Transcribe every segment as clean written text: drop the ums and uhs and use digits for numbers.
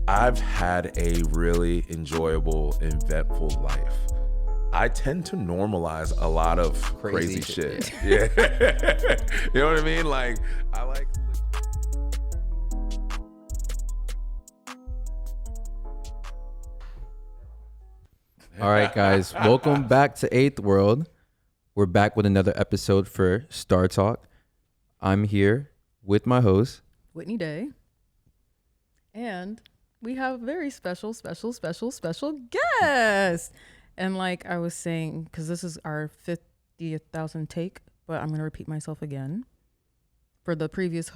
I've had a really enjoyable, eventful life. I tend to normalize a lot of crazy shit. Yeah. You know what I mean? Like, I like... All right, guys. Welcome back to Eighth World. We're back with another episode for Star Talk. I'm here with my host, Whitney Day. And we have a very special guest. And like I was saying, because this is our 50,000th take, but I'm going to repeat myself again. For the previous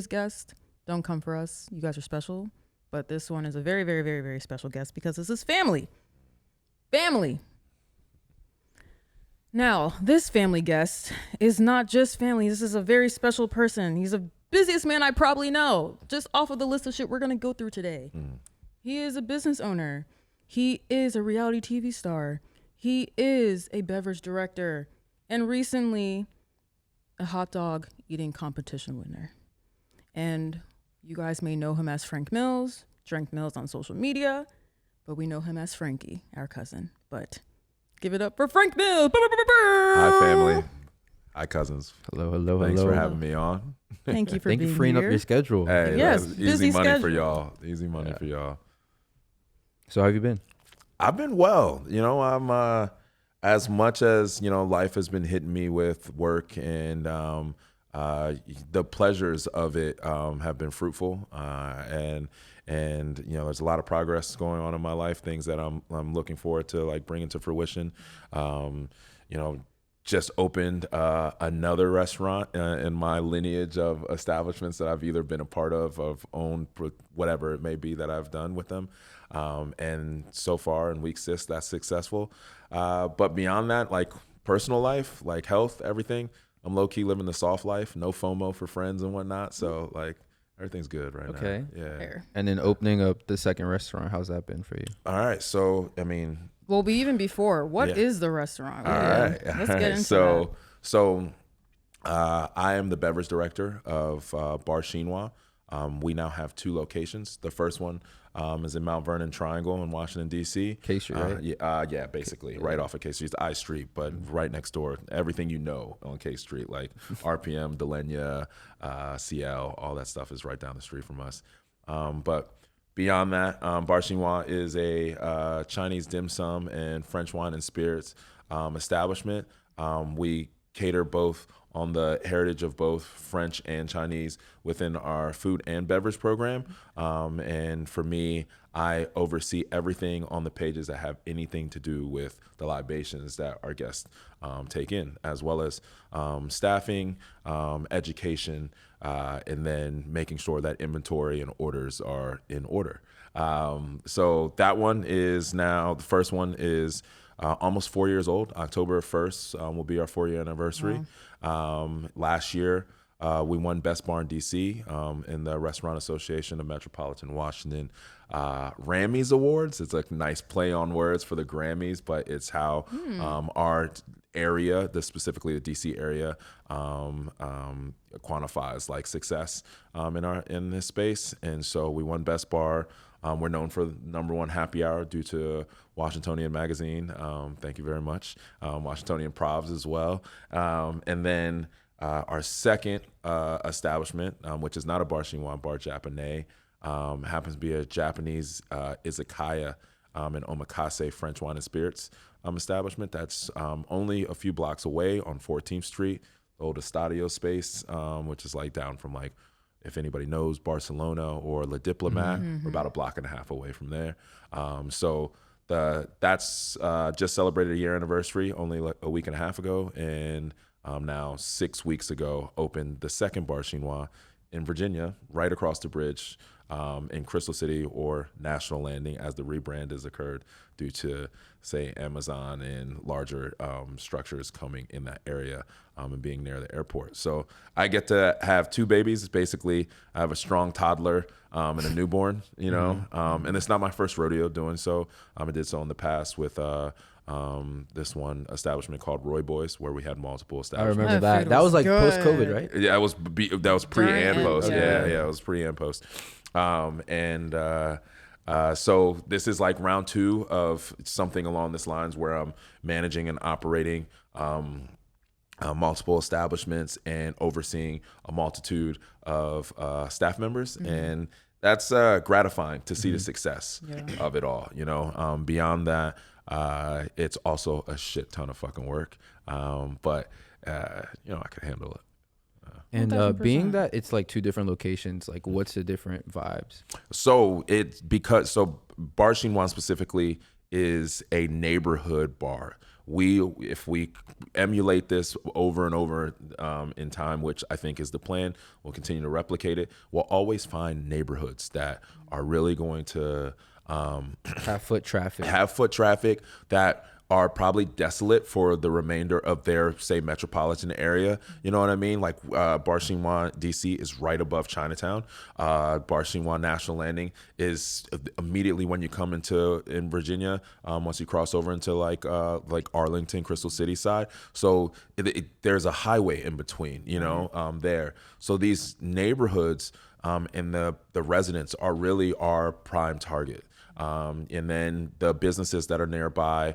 guest, don't come for us. You guys are special. But this one is a very, very, very, very special guest because this is family. Family. Now, this family guest is not just family. This is a very special person. He's the busiest man I probably know, just off of the list of shit we're going to go through today. He is a business owner. He is a reality TV star. He is a beverage director. And recently, a hot dog eating competition winner. And you guys may know him as Frank Mills on social media. But we know him as Frankie, our cousin. But give it up for Frank Mills. Hi, family. Hi, cousins. Hello. Thanks for having me on. Thank you for Thank being you for freeing here. up your schedule. Hey, Yes, that's busy easy money schedule. for y'all. Easy money for y'all. So how have you been? I've been well. You know, I'm as much as, you know, life has been hitting me with work and the pleasures of it have been fruitful. And you know, there's a lot of progress going on in my life, things that I'm looking forward to like bringing to fruition. You know, just opened another restaurant in my lineage of establishments that I've either been a part of owned, whatever it may be that I've done with them. And so far in week 6, that's successful. But beyond that, like personal life, like health, everything, I'm low key living the soft life, no FOMO for friends and whatnot. So like everything's good right now. Okay. Yeah. Fair. And then opening up the second restaurant, how's that been for you? All right. So, I mean, Well, but even before, what Yeah. is the restaurant? all right. Let's get into So I am the beverage director of Bar Chinoi. We now have 2 locations. The first one is in Mount Vernon Triangle in Washington, D.C. K Street, right? Yeah, basically. Right off of K Street. It's I Street, but right next door. Everything you know on K Street, like RPM, Delenia, CL, all that stuff is right down the street from us. But beyond that, Bar Chinoi is a Chinese dim sum and French wine and spirits establishment. We cater both on the heritage of both French and Chinese within our food and beverage program. And for me, I oversee everything on the pages that have anything to do with the libations that our guests take in, as well as staffing, education, and then making sure that inventory and orders are in order. So that one is now, the first one is almost 4 years old. October 1st will be our 4-year anniversary. Last year, we won Best Bar in DC in the Restaurant Association of Metropolitan Washington Grammys Awards. It's a nice play on words for the Grammys, but it's how our area, specifically the DC area, quantifies like success in this space. And so we won Best Bar. We're known for #1 happy hour due to Washingtonian Magazine. Thank you very much. Washingtonian Provs as well. And then our second establishment, which is not a Bar Chinoi, Bar Japonais, happens to be a Japanese izakaya and omakase French wine and spirits establishment that's only a few blocks away on 14th Street, the old Estadio space, which is like down from like, if anybody knows Barcelona or La Diplomat, we're about a block and a half away from there. So that's just celebrated a year anniversary only like a week and a half ago. And now 6 weeks ago, opened the second Bar Chinoi in Virginia, right across the bridge in Crystal City or National Landing, as the rebrand has occurred due to, say, Amazon and larger structures coming in that area and being near the airport. So I get to have 2 babies. Basically, I have a strong toddler and a newborn, you know, and it's not my first rodeo doing so. I did so in the past with this one establishment called Roy Boys, where we had multiple I establishments. remember That that. That was like good. post-COVID, right? Yeah, that was pre During and and- post. yeah. Yeah, it was pre and post. So this is like round 2 of something along this lines where I'm managing and operating multiple establishments and overseeing a multitude of staff members, and that's gratifying to see the success of it all. Beyond that, it's also a shit ton of fucking work, but I could handle it. And 1000%. being that it's like 2 different locations, like what's the different vibes? So Bar Chinois specifically is a neighborhood bar. If we emulate this over and over in time, which I think is the plan, we'll continue to replicate it. We'll always find neighborhoods that are really going to Have foot traffic. that are probably desolate for the remainder of their, say, metropolitan area. You know what I mean? Like Bar Chinois, DC is right above Chinatown. Bar Chinois National Landing is immediately when you come in Virginia, once you cross over into like Arlington, Crystal City side. So there's a highway in between, there. So these neighborhoods and the residents are really our prime target. And then the businesses that are nearby,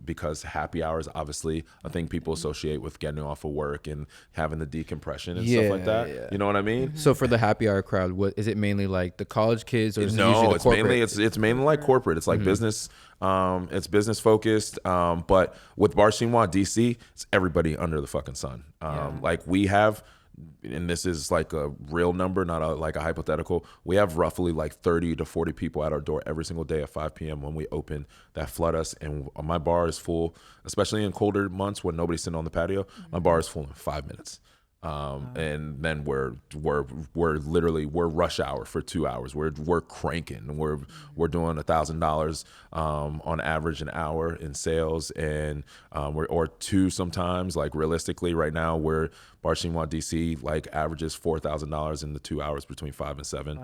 because happy hours, obviously, I think people associate with getting off of work and having the decompression and stuff like that. Yeah. You know what I mean? So for the happy hour crowd, what is it mainly like the college kids, or is it usually the it's corporate? mainly it's mainly like corporate. It's like business. It's business focused. But with Bar Chinois DC, it's everybody under the fucking sun. Like we have. And this is like a real number, not like a hypothetical. We have roughly like 30 to 40 people at our door every single day at 5 p.m. when we open that flood us. And my bar is full, especially in colder months when nobody's sitting on the patio. My bar is full in 5 minutes. And then we're literally rush hour for 2 hours. We're cranking. We're doing $1,000 on average an hour in sales, and or 2 sometimes. Like realistically, right now Bar Chinois DC like averages $4,000 in the 2 hours between 5 and 7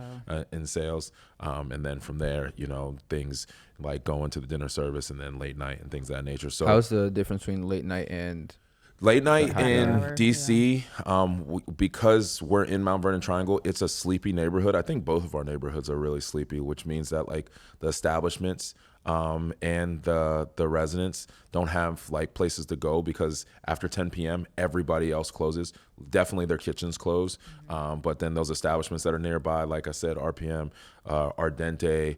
in sales, and then from there, things like going to the dinner service and then late night and things of that nature. So how's the difference between late night and late night in hour, DC, because we're in Mount Vernon Triangle, it's a sleepy neighborhood. I think both of our neighborhoods are really sleepy, which means that like the establishments and the residents don't have like places to go, because after 10 p.m. everybody else closes. Definitely their kitchens close, but then those establishments that are nearby, like I said, RPM, Ardente,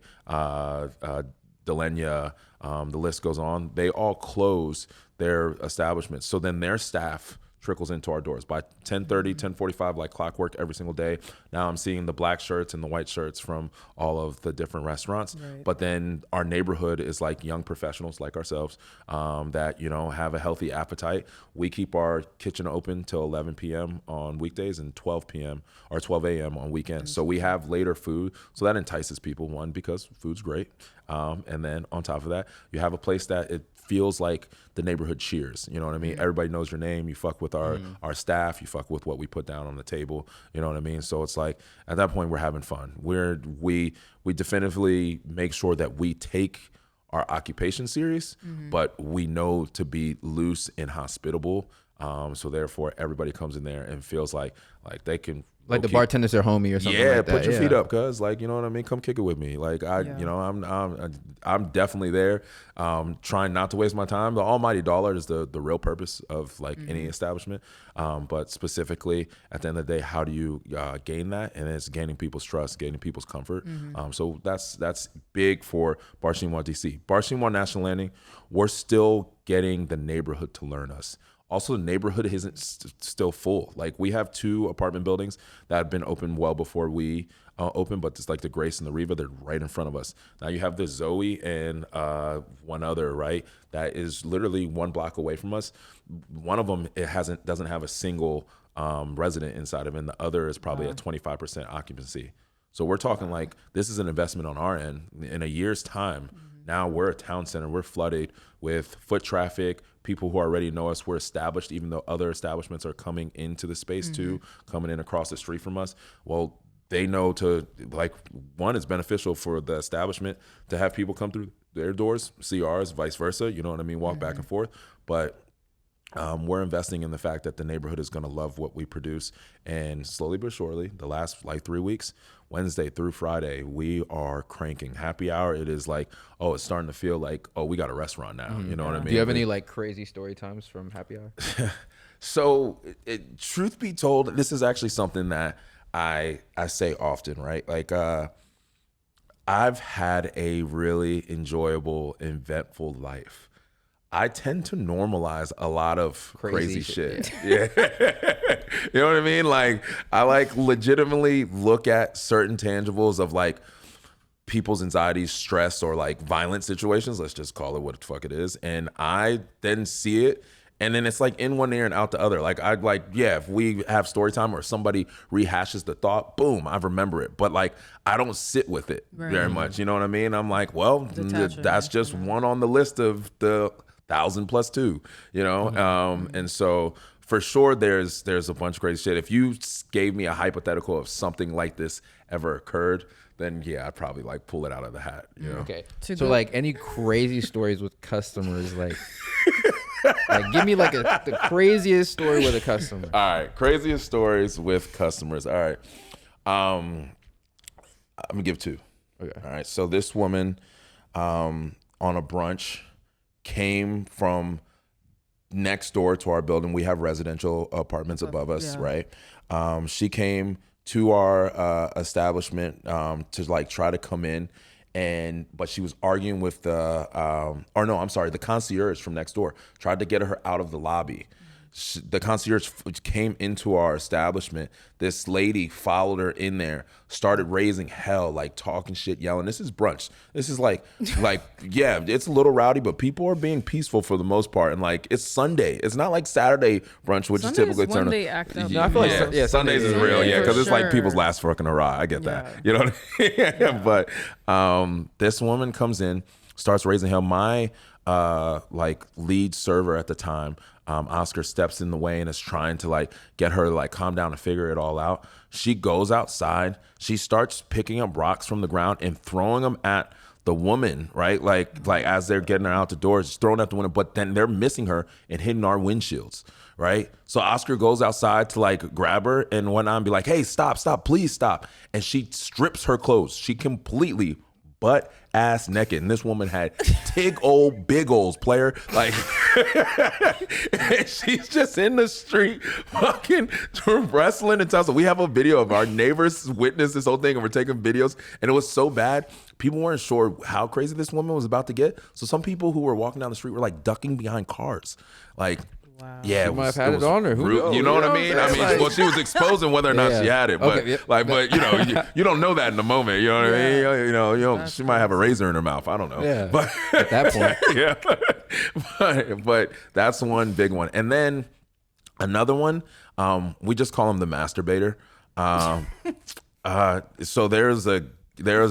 Delenia, the list goes on. They all close their establishments. So then their staff trickles into our doors by 10:30, 10:45, like clockwork every single day. Now I'm seeing the black shirts and the white shirts from all of the different restaurants. Right. But then our neighborhood is like young professionals like ourselves that, have a healthy appetite. We keep our kitchen open till 11 p.m. on weekdays and 12 p.m. or 12 a.m. on weekends. So we have later food. So that entices people, one, because food's great. And then on top of that, you have a place that it feels like the neighborhood cheers. You know what I mean? Everybody knows your name. You fuck with our staff. You fuck with what we put down on the table. You know what I mean? So it's like at that point we're having fun. We definitively make sure that we take our occupation serious, but we know to be loose and hospitable. So therefore everybody comes in there and feels like they can. like the bartenders are homie or something like that? Put your feet up, cuz you know what I mean? Come kick it with me. Like I'm definitely there, trying not to waste my time. The almighty dollar is the real purpose of any establishment. But specifically at the end of the day, how do you gain that? And it's gaining people's trust, gaining people's comfort. So that's big for Bar Chinois DC. Bar Chinois National Landing, we're still getting the neighborhood to learn us. Also, the neighborhood isn't still full. Like we have 2 apartment buildings that have been open well before we open, but it's like the Grace and the Riva, they're right in front of us. Now you have the Zoe and one other, right? That is literally 1 block away from us. One of them doesn't have a single resident inside of it, and the other is probably at 25% occupancy. So we're talking like this is an investment on our end. In a year's time, now we're a town center. We're flooded with foot traffic, people who already know us. We're established, even though other establishments are coming into the space too, coming in across the street from us. Well, they know one, it's beneficial for the establishment to have people come through their doors, see ours, vice versa. You know what I mean? Walk back and forth. But we're investing in the fact that the neighborhood is going to love what we produce. And slowly but surely, the last like 3 weeks, Wednesday through Friday, we are cranking happy hour. It is like, oh, it's starting to feel like, oh, we got a restaurant now. You know what I mean? Do you have any like crazy story times from happy hour? So, truth be told, this is actually something that I say often, right? Like, I've had a really enjoyable, eventful life. I tend to normalize a lot of crazy shit. Yeah. You know what I mean? Like, I like legitimately look at certain tangibles of like people's anxieties, stress, or like violent situations. Let's just call it what the fuck it is. And I then see it. And then it's like in one ear and out the other. Like, I'd like, yeah, if we have story time or somebody rehashes the thought, boom, I remember it. But like, I don't sit with it very much. You know what I mean? I'm like, well, that's just one on the list of the 1,000+2, you know? And so for sure, there's a bunch of crazy shit. If you gave me a hypothetical of something like this ever occurred, then yeah, I'd probably like pull it out of the hat, you know? Okay. So like any crazy stories with customers, like give me like the craziest story with a customer. All right. Craziest stories with customers. All right. I'm gonna give 2. Okay. All right. So this woman, on a brunch, came from next door to our building. We have residential apartments above us, right? She came to our establishment to like try to come in, but she was arguing with the concierge from next door. Tried to get her out of the lobby. The concierge came into our establishment. This lady followed her in there, started raising hell, like talking shit, yelling. This is brunch. This is like, yeah, it's a little rowdy, but people are being peaceful for the most part. And like, it's Sunday. It's not like Saturday brunch, which is typically when they act up. Yeah, I feel like Sundays is real, yeah, because it's like people's last fucking hurrah. I get that, you know what I mean? But this woman comes in, starts raising hell. My like lead server at the time, Oscar, steps in the way and is trying to like get her to like calm down and figure it all out. She goes outside. She starts picking up rocks from the ground and throwing them at the woman, right? Like as they're getting her out the door, just throwing at the window, but then they're missing her and hitting our windshields, right? So Oscar goes outside to like grab her and whatnot and be like, hey, stop, please stop. And she strips her clothes. She completely butt ass naked, and this woman had big olds, player, like and she's just in the street fucking wrestling and tussling. We have a video of our neighbors witness this whole thing, and we're taking videos, and it was so bad people weren't sure how crazy this woman was about to get, so some people who were walking down the street were like ducking behind cars, like wow. Yeah, she might have had it on her. Who knows? You know what I mean? Well, she was exposing whether or not she had it, but okay, but you know, you don't know that in the moment. You know what I mean? You know, she might have a razor in her mouth. I don't know. Yeah, but at that point, yeah. But that's one big one, and then another one. We just call him the masturbator. So there's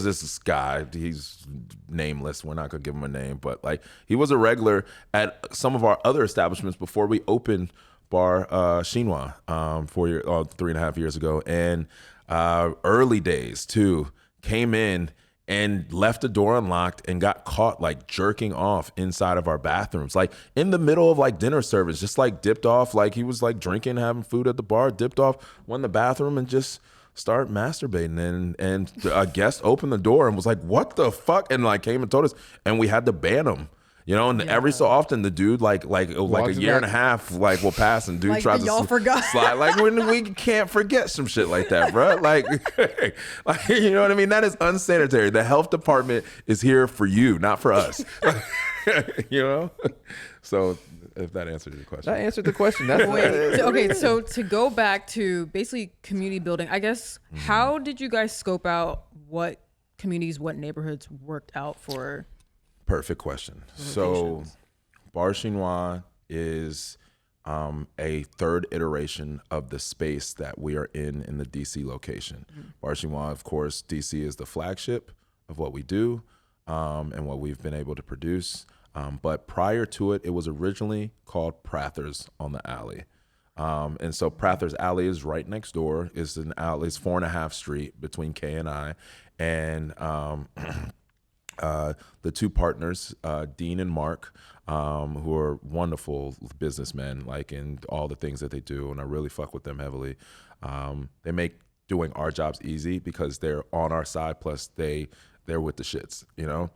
this guy, he's nameless. We're not gonna give him a name, but like he was a regular at some of our other establishments before we opened bar Chinoi 3.5 years ago. And early days too, came in and left the door unlocked and got caught like jerking off inside of our bathrooms, like in the middle of like dinner service, just like dipped off, like he was like drinking, having food at the bar, dipped off, went in the bathroom and just start masturbating, and a guest opened the door and was like, what the fuck, and like came and told us, and we had to ban him, you know. And every so often the dude like a year and a half like will pass, and dude like, tries to forgot. slide, like when we can't forget some shit like that, bro. Like you know what I mean? That is unsanitary. The health department is here for you, not for us. You know. So if that answered your question. That answered the question. That's okay, so to go back to basically community building, I guess, how did you guys scope out what communities, what neighborhoods worked out for? Perfect question. So Bar Chinoi is a third iteration of the space that we are in the DC location. Bar Chinoi, of course, DC is the flagship of what we do and what we've been able to produce. But prior to it, it was originally called Prather's on the Alley. And so Prather's Alley is right next door. It's an alley, it's 4.5 Street between K and I. And The two partners, Dean and Mark, who are wonderful businessmen, like in all the things that they do, and I really fuck with them heavily. They make doing our jobs easy because they're on our side, plus they're with the shits, you know?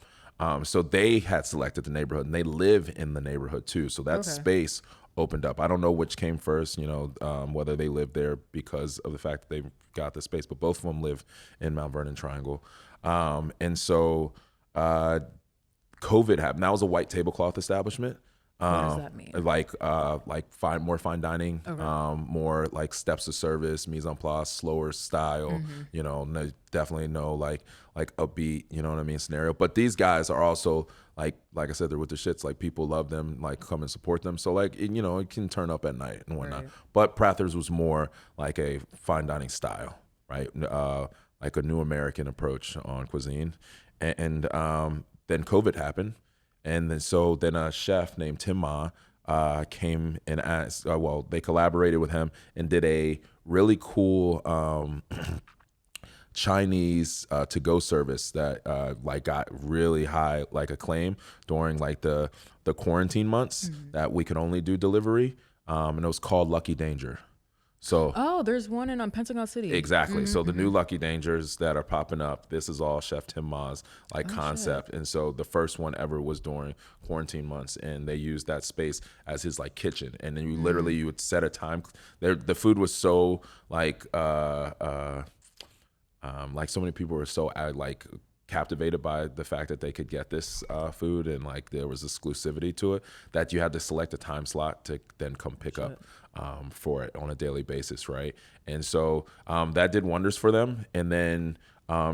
So they had selected the neighborhood, and they live in the neighborhood too. So that space opened up. I don't know which came first, you know, whether they lived there because of the fact that they got the space, but both of them live in Mount Vernon Triangle. And so COVID happened. That was a white tablecloth establishment. What does that mean? Like more fine dining, more like steps of service, mise en place, slower style. You know, definitely no like upbeat. You know what I mean? Scenario. But these guys are also like I said, they're with the shits. Like people love them, like come and support them. So like you know, it can turn up at night and whatnot. Right. But Prather's was more like a fine dining style, right? Like a new American approach on cuisine, and then COVID happened. And then a chef named Tim Ma came and asked, they collaborated with him and did a really cool Chinese to-go service that like got really high like acclaim during like the quarantine months that we could only do delivery. And it was called Lucky Danger. So there's one in Pentagon City. exactly. So the new Lucky Dangers that are popping up, this is all Chef Tim Ma's like concept. Shit. And so the first one ever was during quarantine months, and they used that space as his like kitchen. And then you would set a time. The food was so like so many people were so like captivated by the fact that they could get this food, and like there was exclusivity to it, that you had to select a time slot to then come pick up for it on a daily basis, right? And so that did wonders for them. And then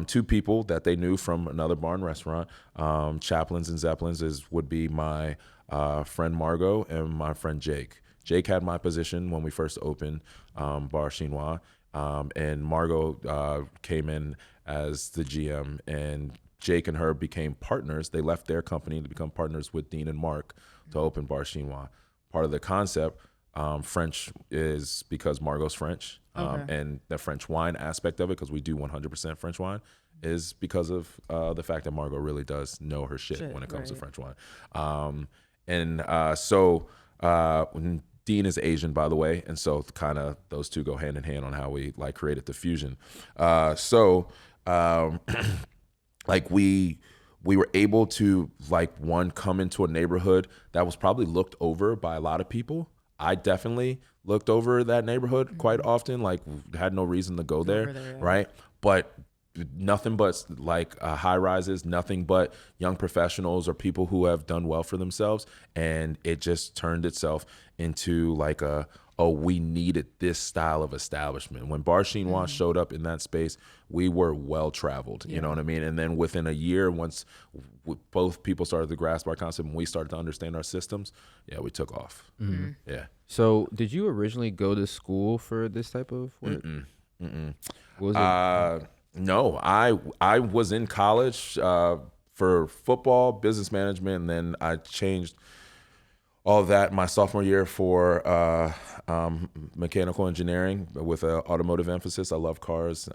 two people that they knew from another bar and restaurant, Chaplains and Zeppelins, would be my friend Margot and my friend Jake. Jake had my position when we first opened Bar Chinois, and Margot came in as the GM, and Jake and her became partners. They left their company to become partners with Dean and Mark to open Bar Chinois. Part of the concept, French, is because Margot's French, and the French wine aspect of it, because we do 100% French wine, is because of the fact that Margot really does know her shit when it comes to French wine. So Dean is Asian, by the way, and so kind of those two go hand in hand on how we like created the fusion. Like we were able to like come into a neighborhood that was probably looked over by a lot of people. I definitely looked over that neighborhood quite often, like had no reason to go there, right? But nothing but like high rises, nothing but young professionals or people who have done well for themselves, and it just turned itself into like we needed this style of establishment. When Bar Chinois showed up in that space, we were well traveled, you know what I mean? And then within a year, once both people started to grasp our concept and we started to understand our systems, we took off. Yeah. So did you originally go to school for this type of work? What was it? No, I was in college for football, business management, and then I changed all of that my sophomore year for mechanical engineering with an automotive emphasis. I love cars,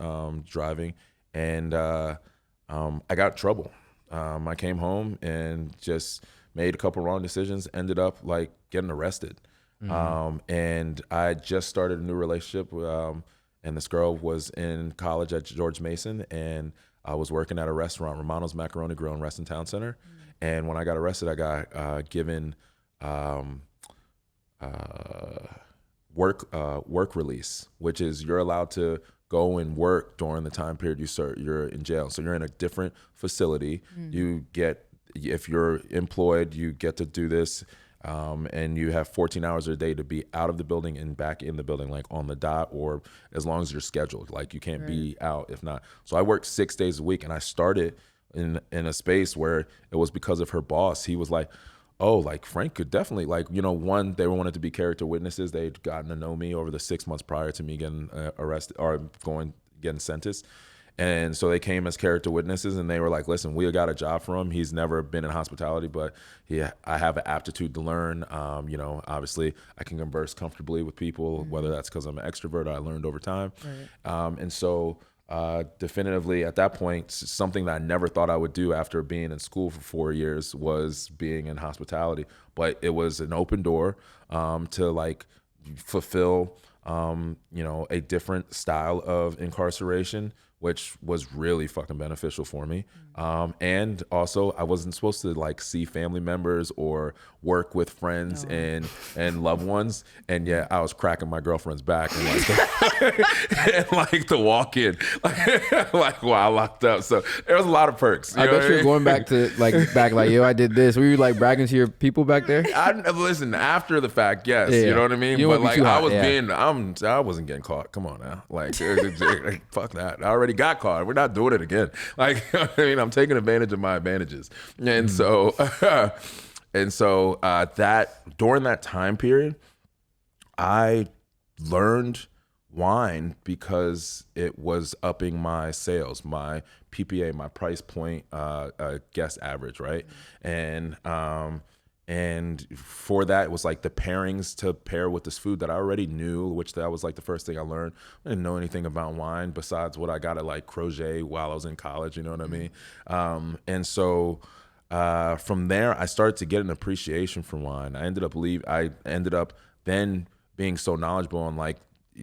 driving, and I got in trouble. I came home and just made a couple wrong decisions, ended up like getting arrested. And I just started a new relationship, and this girl was in college at George Mason, and I was working at a restaurant, Romano's Macaroni Grill in Reston Town Center. And when I got arrested, I got given work release, which is you're allowed to go and work during the time period you're in jail. So you're in a different facility. You get, if you're employed, you get to do this. And you have 14 hours a day to be out of the building and back in the building, like on the dot, or as long as you're scheduled. Like you can't be out if not. So I worked 6 days a week, and I started in a space where it was because of her boss. He was like, oh, like Frank could definitely, like, you know, one, they wanted to be character witnesses. They'd gotten to know me over the 6 months prior to me getting arrested or getting sentenced. And so they came as character witnesses, and they were like, listen, we got a job for him. He's never been in hospitality, but I have an aptitude to learn. You know, obviously I can converse comfortably with people, whether that's because I'm an extrovert or I learned over time. And so definitively at that point, something that I never thought I would do after being in school for 4 years was being in hospitality. But it was an open door to like fulfill, a different style of incarceration, which was really fucking beneficial for me. And also I wasn't supposed to like see family members or work with friends and loved ones. And yet I was cracking my girlfriend's back and like to walk in like while locked up. So there was a lot of perks. I bet you're going back to like yo, I did this. Were you like bragging to your people back there? Listen, after the fact, yes. Yeah. You know what I mean? You But wouldn't be like too hot, I wasn't getting caught. Come on now. Like fuck that. I already got caught. We're not doing it again. Like, I mean, I'm taking advantage of my advantages. And so that during that time period, I learned wine because it was upping my sales, my PPA, my price point, guest average, right? And for that, it was like the pairings to pair with this food that I already knew, which that was like the first thing I learned. I didn't know anything about wine besides what I got at like Crochet while I was in college, you know what I mean? And so from there, I started to get an appreciation for wine. I ended up then being so knowledgeable on like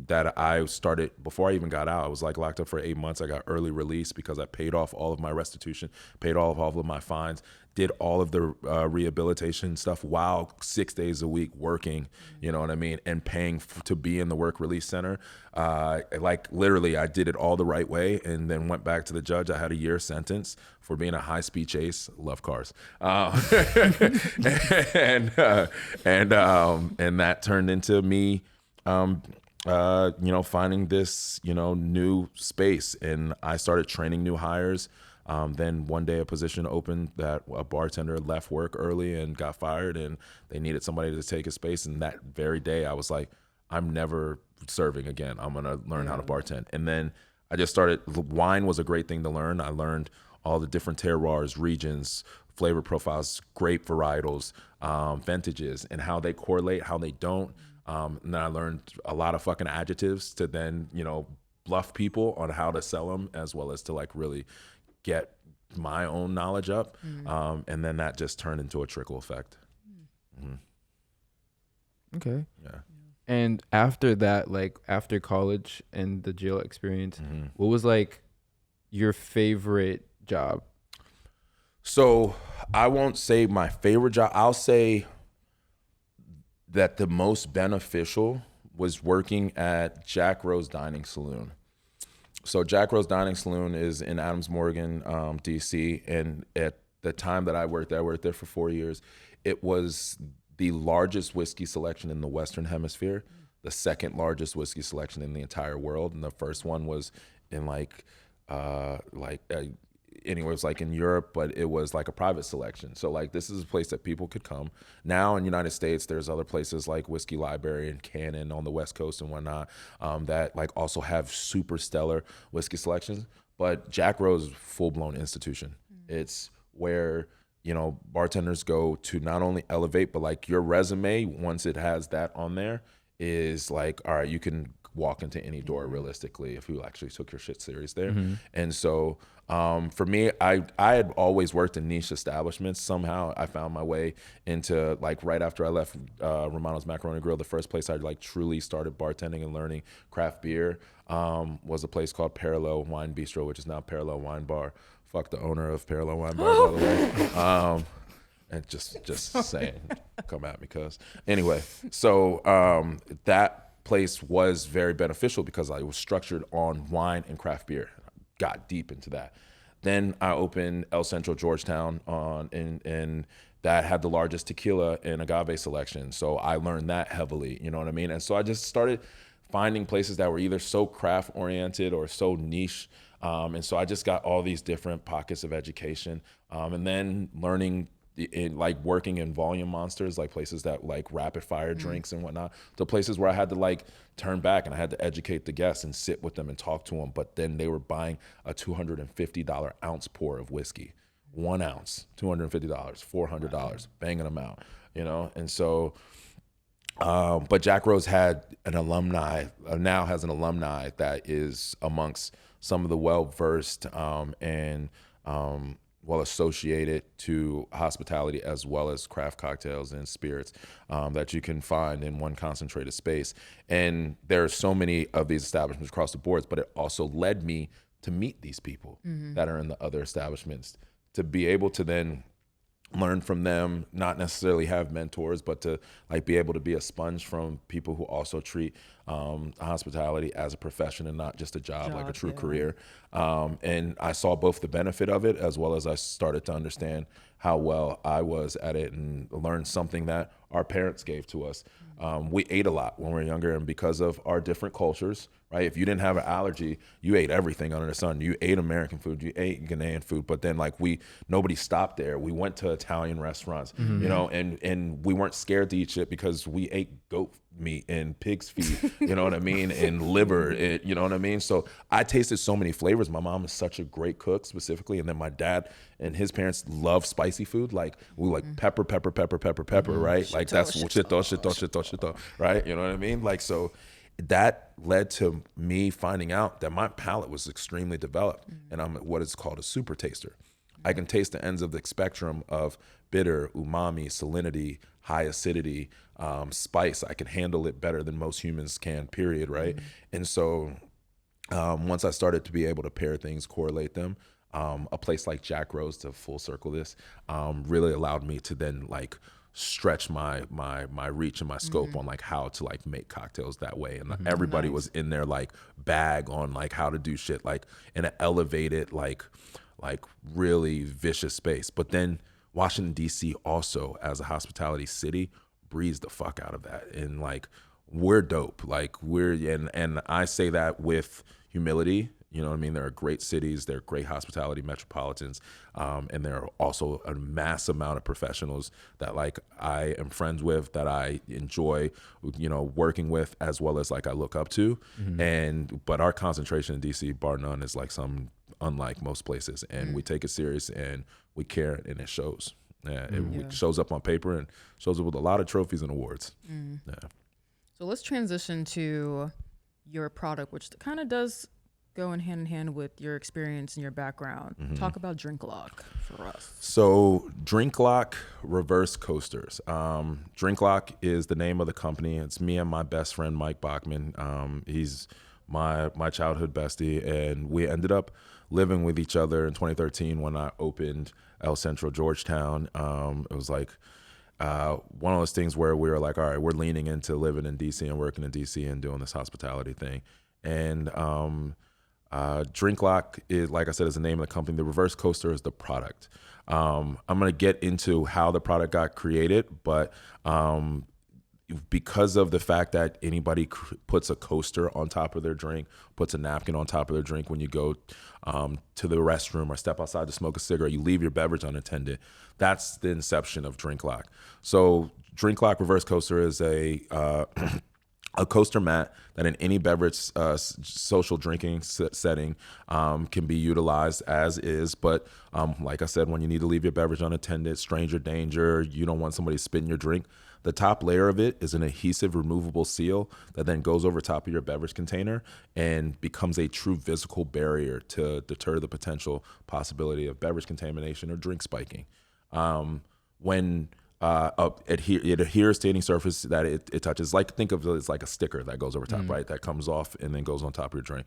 that I started, before I even got out, I was like locked up for 8 months. I got early release because I paid off all of my restitution, paid all of my fines, did all of the rehabilitation stuff while 6 days a week working, you know what I mean, and paying to be in the work release center. Like literally I did it all the right way, and then went back to the judge. I had a year sentence for being a high-speed chase. Love cars. And that turned into me finding this, new space, and I started training new hires. Then one day a position opened that a bartender left work early and got fired, and they needed somebody to take his space. And that very day I was like, I'm never serving again. I'm going to learn how to bartend. And then I just started, wine was a great thing to learn. I learned all the different terroirs, regions, flavor profiles, grape varietals, vintages, and how they correlate, how they don't. And then I learned a lot of fucking adjectives to then, bluff people on how to sell them, as well as to like really get my own knowledge up. And then that just turned into a trickle effect. Okay. Yeah. And after that, like after college and the jail experience, what was like your favorite job? So I won't say my favorite job. I'll say that the most beneficial was working at Jack Rose Dining Saloon. So Jack Rose Dining Saloon is in Adams Morgan, DC. And at the time that I worked there for 4 years. It was the largest whiskey selection in the Western Hemisphere, the second largest whiskey selection in the entire world. And the first one was in anywhere, it was like in Europe, but it was like a private selection. So like this is a place that people could come. Now in the United States, there's other places like Whiskey Library and Cannon on the West Coast and whatnot, that like also have super stellar whiskey selections. But Jack Rose is a full-blown institution. It's where, bartenders go to not only elevate, but like your resume, once it has that on there, is like, all right, you can walk into any door realistically if you actually took your shit serious there. And so for me, I had always worked in niche establishments. Somehow I found my way into, like, right after I left Romano's Macaroni Grill, the first place I like truly started bartending and learning craft beer was a place called Parallel Wine Bistro, which is now Parallel Wine Bar. Fuck the owner of Parallel Wine Bar, by the way. And just saying, come at me, cuz. Anyway, so that place was very beneficial because I was structured on wine and craft beer. Got deep into that. Then I opened El Centro Georgetown and that had the largest tequila and agave selection. So I learned that heavily, you know what I mean? And so I just started finding places that were either so craft oriented or so niche. And so I just got all these different pockets of education. And then learning like working in volume monsters, like places that like rapid fire drinks and whatnot, to places where I had to like turn back and I had to educate the guests and sit with them and talk to them. But then they were buying a $250 ounce pour of whiskey, 1 ounce, $250, $400, banging them out, And so, but Jack Rose had an alumni, now has an alumni that is amongst some of the well-versed and well associated to hospitality as well as craft cocktails and spirits that you can find in one concentrated space. And there are so many of these establishments across the boards, but it also led me to meet these people that are in the other establishments, to be able to then learn from them, not necessarily have mentors, but to like be able to be a sponge from people who also treat hospitality as a profession and not just a job like a true career. And I saw both the benefit of it as well as I started to understand how well I was at it and learned something that our parents gave to us. We ate a lot when we were younger, and because of our different cultures, right? If you didn't have an allergy, you ate everything under the sun. You ate American food, you ate Ghanaian food, but then like nobody stopped there. We went to Italian restaurants, you know, and we weren't scared to eat shit because we ate goat meat and pig's feet, you know what I mean? And liver, you know what I mean? So I tasted so many flavors. My mom is such a great cook specifically. And then my dad and his parents love spicy food. Like we like pepper, right? Like that's shito, right? You know what I mean? Like, so that led to me finding out that my palate was extremely developed and I'm what is called a super taster. I can taste the ends of the spectrum of bitter, umami, salinity, high acidity, spice. I can handle it better than most humans can, period, right? And so once I started to be able to pair things, correlate them, a place like Jack Rose, to full circle this, really allowed me to then like stretch my reach and my scope on like how to like make cocktails that way. And everybody was in their like bag on like how to do shit like in an elevated like really vicious space. But then Washington DC also as a hospitality city breathes the fuck out of that. And like we're dope. Like and I say that with humility. You know what I mean? There are great cities, there are great hospitality metropolitans, and there are also a mass amount of professionals that like I am friends with, that I enjoy, you know, working with, as well as like I look up to. But our concentration in DC, bar none, is like some unlike most places, and we take it serious and we care, and it shows. Yeah, it shows up on paper and shows up with a lot of trophies and awards. Yeah. So let's transition to your product, which kind of does go in hand with your experience and your background. Talk about Drink Lock for us. So Drink Lock reverse coasters. Drink Lock is the name of the company. It's me and my best friend, Mike Bachman. He's my childhood bestie, and we ended up living with each other in 2013 when I opened El Centro Georgetown. It was like one of those things where we were like, all right, we're leaning into living in DC and working in DC and doing this hospitality thing. And Drink Lock is, like I said, is the name of the company. The reverse coaster is the product. I'm going to get into how the product got created, but because of the fact that anybody puts a coaster on top of their drink, puts a napkin on top of their drink when you go to the restroom or step outside to smoke a cigarette, you leave your beverage unattended. That's the inception of Drink Lock. So Drink Lock reverse coaster is a coaster mat that in any beverage social drinking setting can be utilized as is. But like I said, when you need to leave your beverage unattended, stranger danger, you don't want somebody spitting your drink, the top layer of it is an adhesive removable seal that then goes over top of your beverage container and becomes a true physical barrier to deter the potential possibility of beverage contamination or drink spiking. When it adheres to any surface that it touches. Like, think of it as like a sticker that goes over top, right? That comes off and then goes on top of your drink.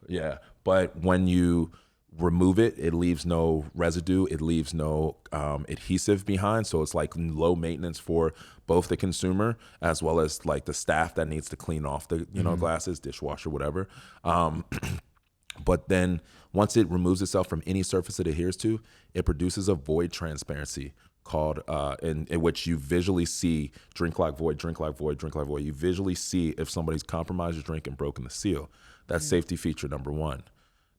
Yeah. But when you remove it, it leaves no residue. It leaves no adhesive behind. So it's like low maintenance for both the consumer as well as like the staff that needs to clean off the, glasses, dishwasher, whatever. But then once it removes itself from any surface it adheres to, it produces a void transparency called in which you visually see drink lock void. You visually see if somebody's compromised your drink and broken the seal. That's safety feature number one.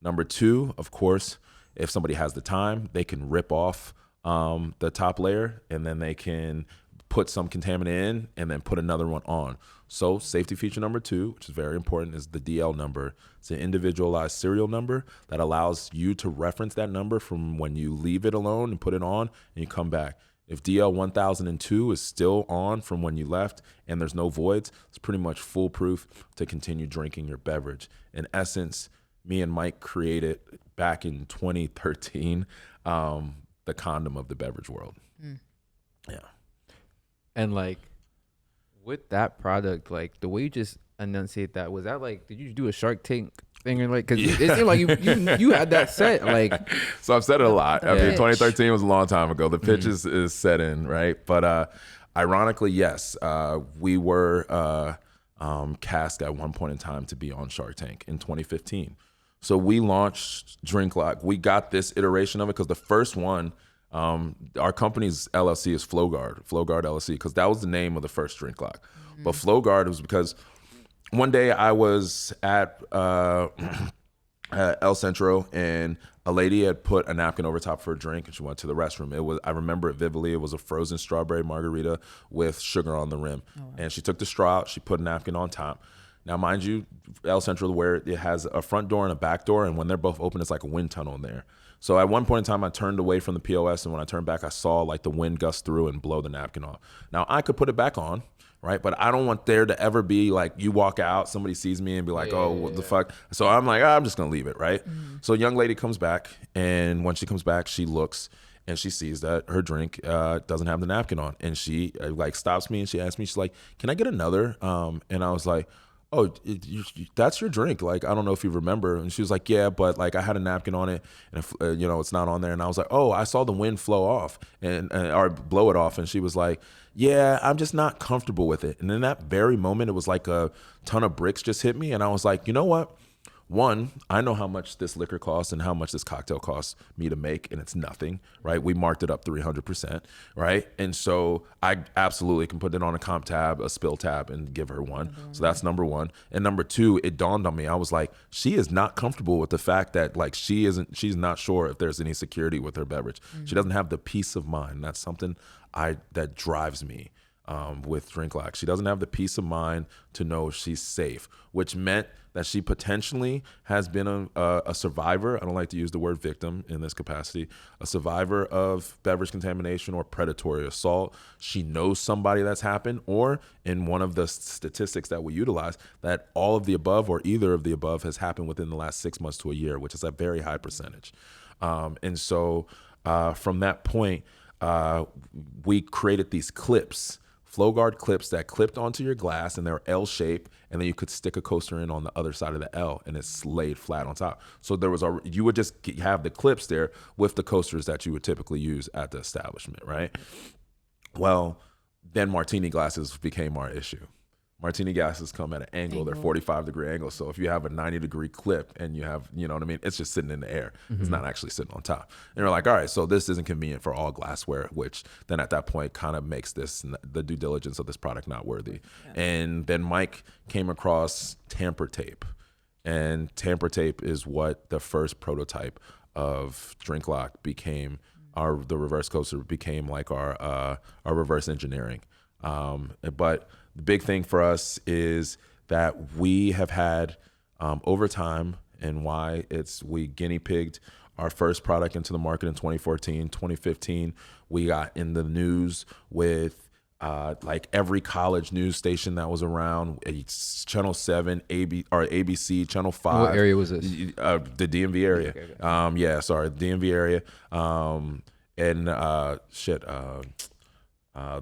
Number two, of course, if somebody has the time, they can rip off the top layer and then they can put some contaminant in and then put another one on. So safety feature number two, which is very important, is the DL number. It's an individualized serial number that allows you to reference that number from when you leave it alone and put it on and you come back. If DL 1002 is still on from when you left and there's no voids, it's pretty much foolproof to continue drinking your beverage. In essence, me and Mike created back in 2013 the condom of the beverage world. Yeah. And like with that product, like the way you just enunciate that, was that like, did you do a Shark Tank thing? Or like, because it seemed like you had that set. Like, so I've said it a lot. I mean, pitch. 2013 was a long time ago. The pitch is set in, right? But ironically, yes, we were cast at one point in time to be on Shark Tank in 2015. So we launched Drink Lock. We got this iteration of it because the first one, our company's LLC is Flowguard LLC, because that was the name of the first Drink Lock. But Flowguard was because one day I was at El Centro, and a lady had put a napkin over top of her drink, and she went to the restroom. I remember it vividly. It was a frozen strawberry margarita with sugar on the rim. Oh, wow. And she took the straw out, she put a napkin on top. Now, mind you, El Centro, where it has a front door and a back door, and when they're both open, it's like a wind tunnel in there. So at one point in time, I turned away from the POS, and when I turned back, I saw like the wind gust through and blow the napkin off. Now, I could put it back on, right? But I don't want there to ever be like, you walk out, somebody sees me and be like, what the fuck? So I'm like, I'm just gonna leave it, right? So a young lady comes back, and when she comes back, she looks and she sees that her drink doesn't have the napkin on, and she like stops me and she asks me, she's like, can I get another? And I was like, oh, that's your drink. Like, I don't know if you remember. And she was like, yeah, but like I had a napkin on it, and it's not on there. And I was like, oh, I saw the wind flow off or blow it off. And she was like, yeah, I'm just not comfortable with it. And in that very moment, it was like a ton of bricks just hit me. And I was like, you know what? One, I know how much this liquor costs and how much this cocktail costs me to make, and it's nothing, right? We marked it up 300%, right? And so I absolutely can put it on a comp tab, a spill tab, and give her one. So that's number one. And number two, it dawned on me. I was like, she is not comfortable with the fact that like she's not sure if there's any security with her beverage. She doesn't have the peace of mind. That's something that drives me. With Drink Lock. She doesn't have the peace of mind to know she's safe, which meant that she potentially has been a survivor. I don't like to use the word victim in this capacity, a survivor of beverage contamination or predatory assault. She knows somebody that's happened, or in one of the statistics that we utilize, that all of the above or either of the above has happened within the last 6 months to a year, which is a very high percentage. And so from that point, we created these clips, Flowguard clips that clipped onto your glass, and they're L shape, and then you could stick a coaster in on the other side of the L, and it's laid flat on top. So you would just have the clips there with the coasters that you would typically use at the establishment, right? Well, then martini glasses became our issue. Martini glasses come at an angle. They're 45-degree angles. So if you have a 90-degree clip and you have, you know what I mean, it's just sitting in the air. It's not actually sitting on top. And you're like, all right, so this isn't convenient for all glassware, which then at that point kind of makes the due diligence of this product not worthy. Yeah. And then Mike came across tamper tape. And tamper tape is what the first prototype of Drink Lock became. The reverse coaster became like our reverse engineering. But the big thing for us is that we have had over time, and why we guinea pigged our first product into the market in 2014. 2015, we got in the news with like every college news station that was around. It's Channel 7, ABC, Channel 5. What area was this? The DMV area. Okay. The DMV area.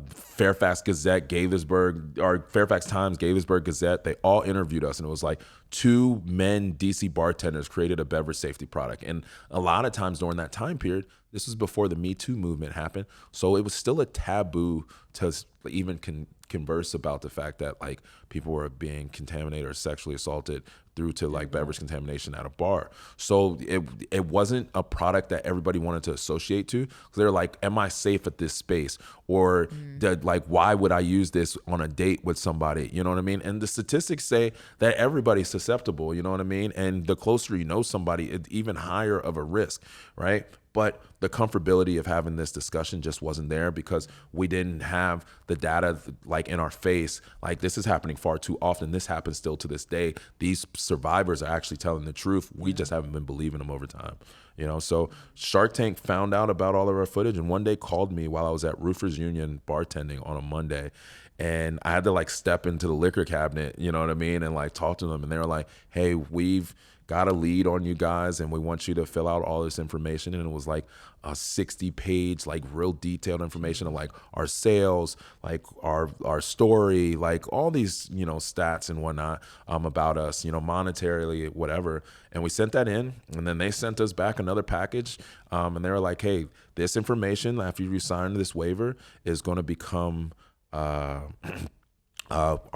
Fairfax Gazette, Fairfax Times, Gaithersburg Gazette, they all interviewed us, and it was like 2 men DC bartenders created a beverage safety product. And a lot of times during that time period, this was before the Me Too movement happened, so it was still a taboo to even converse about the fact that like people were being contaminated or sexually assaulted through to like beverage contamination at a bar. So it wasn't a product that everybody wanted to associate to, because they're like, am I safe at this space? Or why would I use this on a date with somebody? You know what I mean? And the statistics say that everybody's susceptible, you know what I mean? And the closer you know somebody, it's even higher of a risk, right? But the comfortability of having this discussion just wasn't there, because we didn't have the data like in our face. Like, this is happening far too often. This happens still to this day. These survivors are actually telling the truth. We just haven't been believing them over time. You know, so Shark Tank found out about all of our footage, and one day called me while I was at Roofers Union bartending on a Monday, And I had to like step into the liquor cabinet, you know what I mean, and like talk to them. And they were like, hey, we've got a lead on you guys and we want you to fill out all this information. And it was like a 60-page, like real detailed information of like our sales, like our story, like all these, you know, stats and whatnot about us, you know, monetarily, whatever. And we sent that in, and then they sent us back another package. And they were like, hey, this information after you sign this waiver is going to become our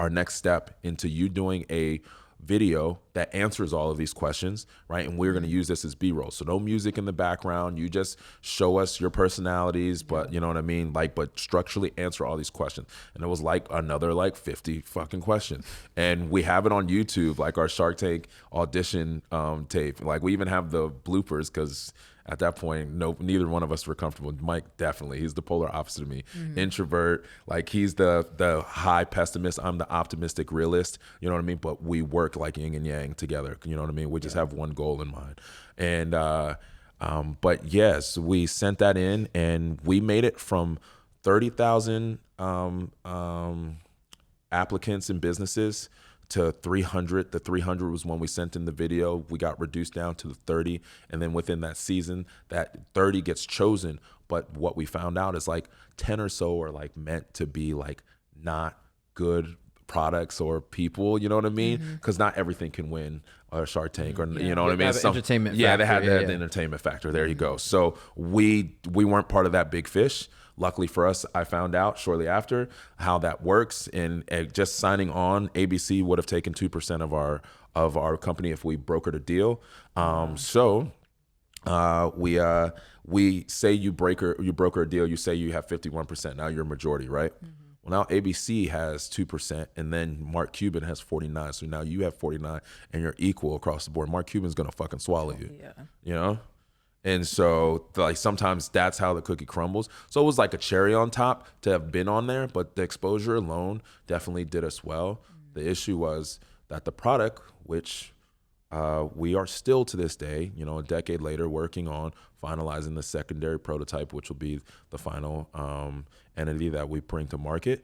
next step into you doing a video that answers all of these questions, right? And we're going to use this as B-roll. So no music in the background. You just show us your personalities, but you know what I mean? Like, but structurally answer all these questions. And it was like another like 50 fucking questions. And we have it on YouTube, like our Shark Tank audition tape. Like we even have the bloopers because at that point, neither one of us were comfortable. Mike, definitely. He's the polar opposite of me. Introvert. Like he's the high pessimist. I'm the optimistic realist. You know what I mean? But we work like yin and yang together. You know what I mean? We just have one goal in mind. And but yes, we sent that in, and we made it from 30,000 applicants and businesses to 300. The 300 was when we sent in the video. We got reduced down to the 30. And then within that season, that 30 gets chosen. But what we found out is like 10 or so are like meant to be like not good products or people, you know what I mean? Because not everything can win a Shark Tank, or you know what I mean? Entertainment yeah, factor. they had the entertainment factor. There you go. So we weren't part of that big fish. Luckily for us, I found out shortly after how that works, and just signing on, ABC would have taken 2% of our company if we brokered a deal. So we say you broker a deal, you say you have 51%. Now you're a majority, right? Well, now ABC has 2%, and then Mark Cuban has 49. So now you have 49, and you're equal across the board. Mark Cuban's gonna fucking swallow you. Yeah. You know. And so like sometimes that's how the cookie crumbles. So it was like a cherry on top to have been on there, but the exposure alone definitely did us well. The issue was that the product, which we are still to this day, you know, a decade later, working on finalizing the secondary prototype, which will be the final entity that we bring to market,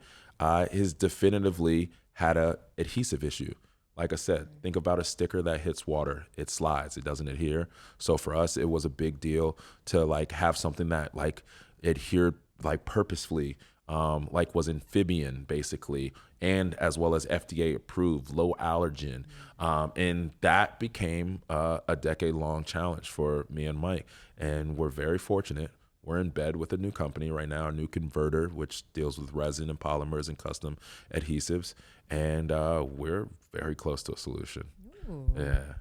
is definitively had a adhesive issue. Like I said, think about a sticker that hits water. It slides, it doesn't adhere. So for us, it was a big deal to like have something that like adhered like purposefully, like was amphibian basically, and as well as FDA approved, low allergen. And that became a decade-long challenge for me and Mike. And we're very fortunate. We're in bed with a new company right now, a new converter, which deals with resin and polymers and custom adhesives. And we're very close to a solution. Ooh. Yeah.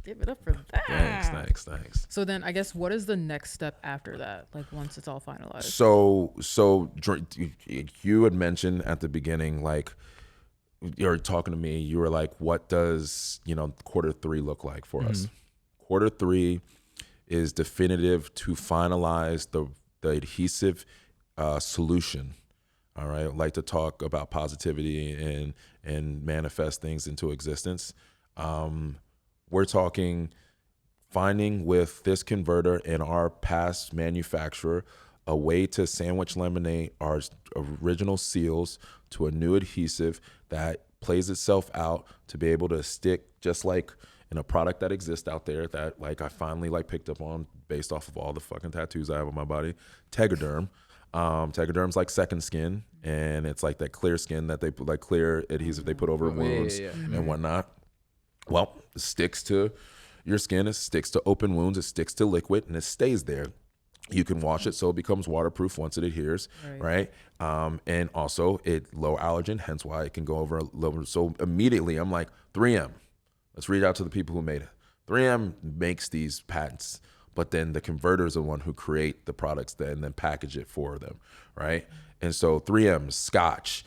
Give it up for that. Thanks. So then I guess what is the next step after that? Like once it's all finalized? So you had mentioned at the beginning, like you're talking to me, you were like, what does, quarter 3 look like for us? Quarter 3 is definitive to finalize the adhesive solution. All right. I'd like to talk about positivity and manifest things into existence. We're talking finding with this converter and our past manufacturer a way to sandwich laminate our original seals to a new adhesive that plays itself out to be able to stick just like in a product that exists out there that like I finally like picked up on based off of all the fucking tattoos I have on my body. Tegaderm. Tegaderm's like second skin, and it's like that clear skin that they put, like clear adhesive they put over wounds and whatnot. Well, it sticks to your skin, it sticks to open wounds, it sticks to liquid, and it stays there. You can wash it so it becomes waterproof once it adheres, right? And also it low allergen, hence why it can go over low. So immediately I'm like, 3M, let's reach out to the people who made it. 3M makes these patents, but then the converter is the one who create the products and then package it for them, right? And so 3M, Scotch,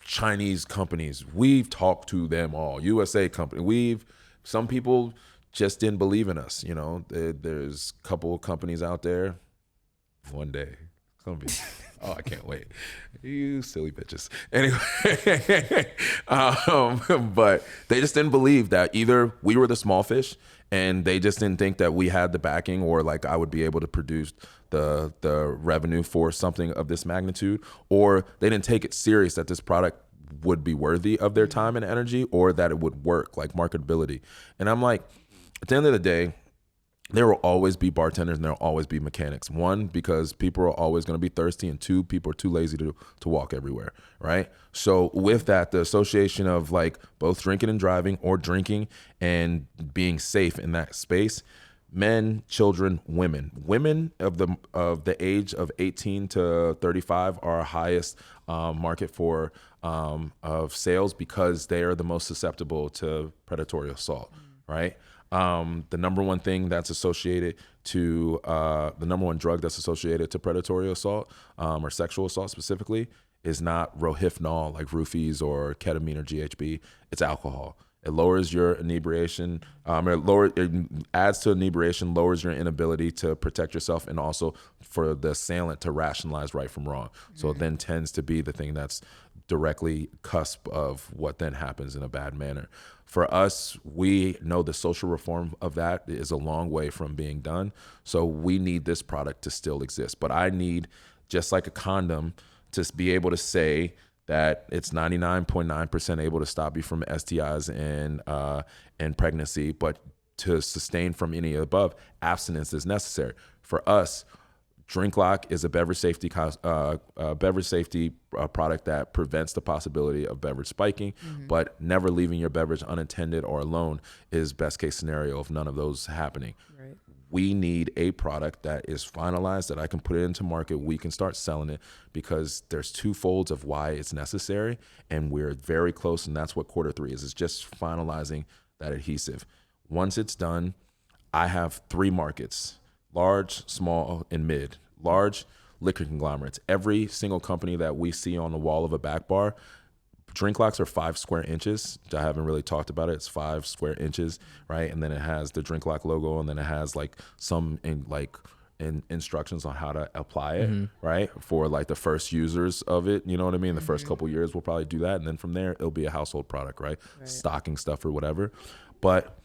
Chinese companies, we've talked to them all, USA company, some people just didn't believe in us, there's a couple of companies out there, one day, it's gonna be, oh, I can't wait, you silly bitches. Anyway, but they just didn't believe that either we were the small fish and they just didn't think that we had the backing, or like I would be able to produce the revenue for something of this magnitude, or they didn't take it serious that this product would be worthy of their time and energy, or that it would work, like marketability. And I'm like, at the end of the day, there will always be bartenders and there will always be mechanics. One, because people are always going to be thirsty, and two, people are too lazy to walk everywhere, right? So with that, the association of like both drinking and driving, or drinking and being safe in that space, men, children, women of the age of 18 to 35 are our highest market for of sales, because they are the most susceptible to predatory assault, right? The number one thing that's associated to the number one drug that's associated to predatory assault or sexual assault specifically is not Rohypnol, like roofies, or ketamine or GHB. It's alcohol. It lowers your inebriation. It adds to inebriation, lowers your inability to protect yourself, and also for the assailant to rationalize right from wrong. So it then tends to be the thing that's directly cusp of what then happens in a bad manner. For us, we know the social reform of that is a long way from being done. So we need this product to still exist. But I need, just like a condom, to be able to say that it's 99.9% able to stop you from STIs and pregnancy, but to sustain from any above, abstinence is necessary. For us, Drink Lock is a beverage safety product that prevents the possibility of beverage spiking, but never leaving your beverage unattended or alone is best case scenario of none of those happening. Right. We need a product that is finalized, that I can put it into market, we can start selling it, because there's two folds of why it's necessary, and we're very close, and that's what Q3 is. It's just finalizing that adhesive. Once it's done, I have 3 markets: large, small, and mid. Large, liquor conglomerates. Every single company that we see on the wall of a back bar, drink locks are 5 square inches. I haven't really talked about it. It's 5 square inches, right? And then it has the drink lock logo, and then it has like some instructions on how to apply it, right? For like the first users of it, you know what I mean? The first couple years we'll probably do that, and then from there it'll be a household product, right? Stocking stuff or whatever. But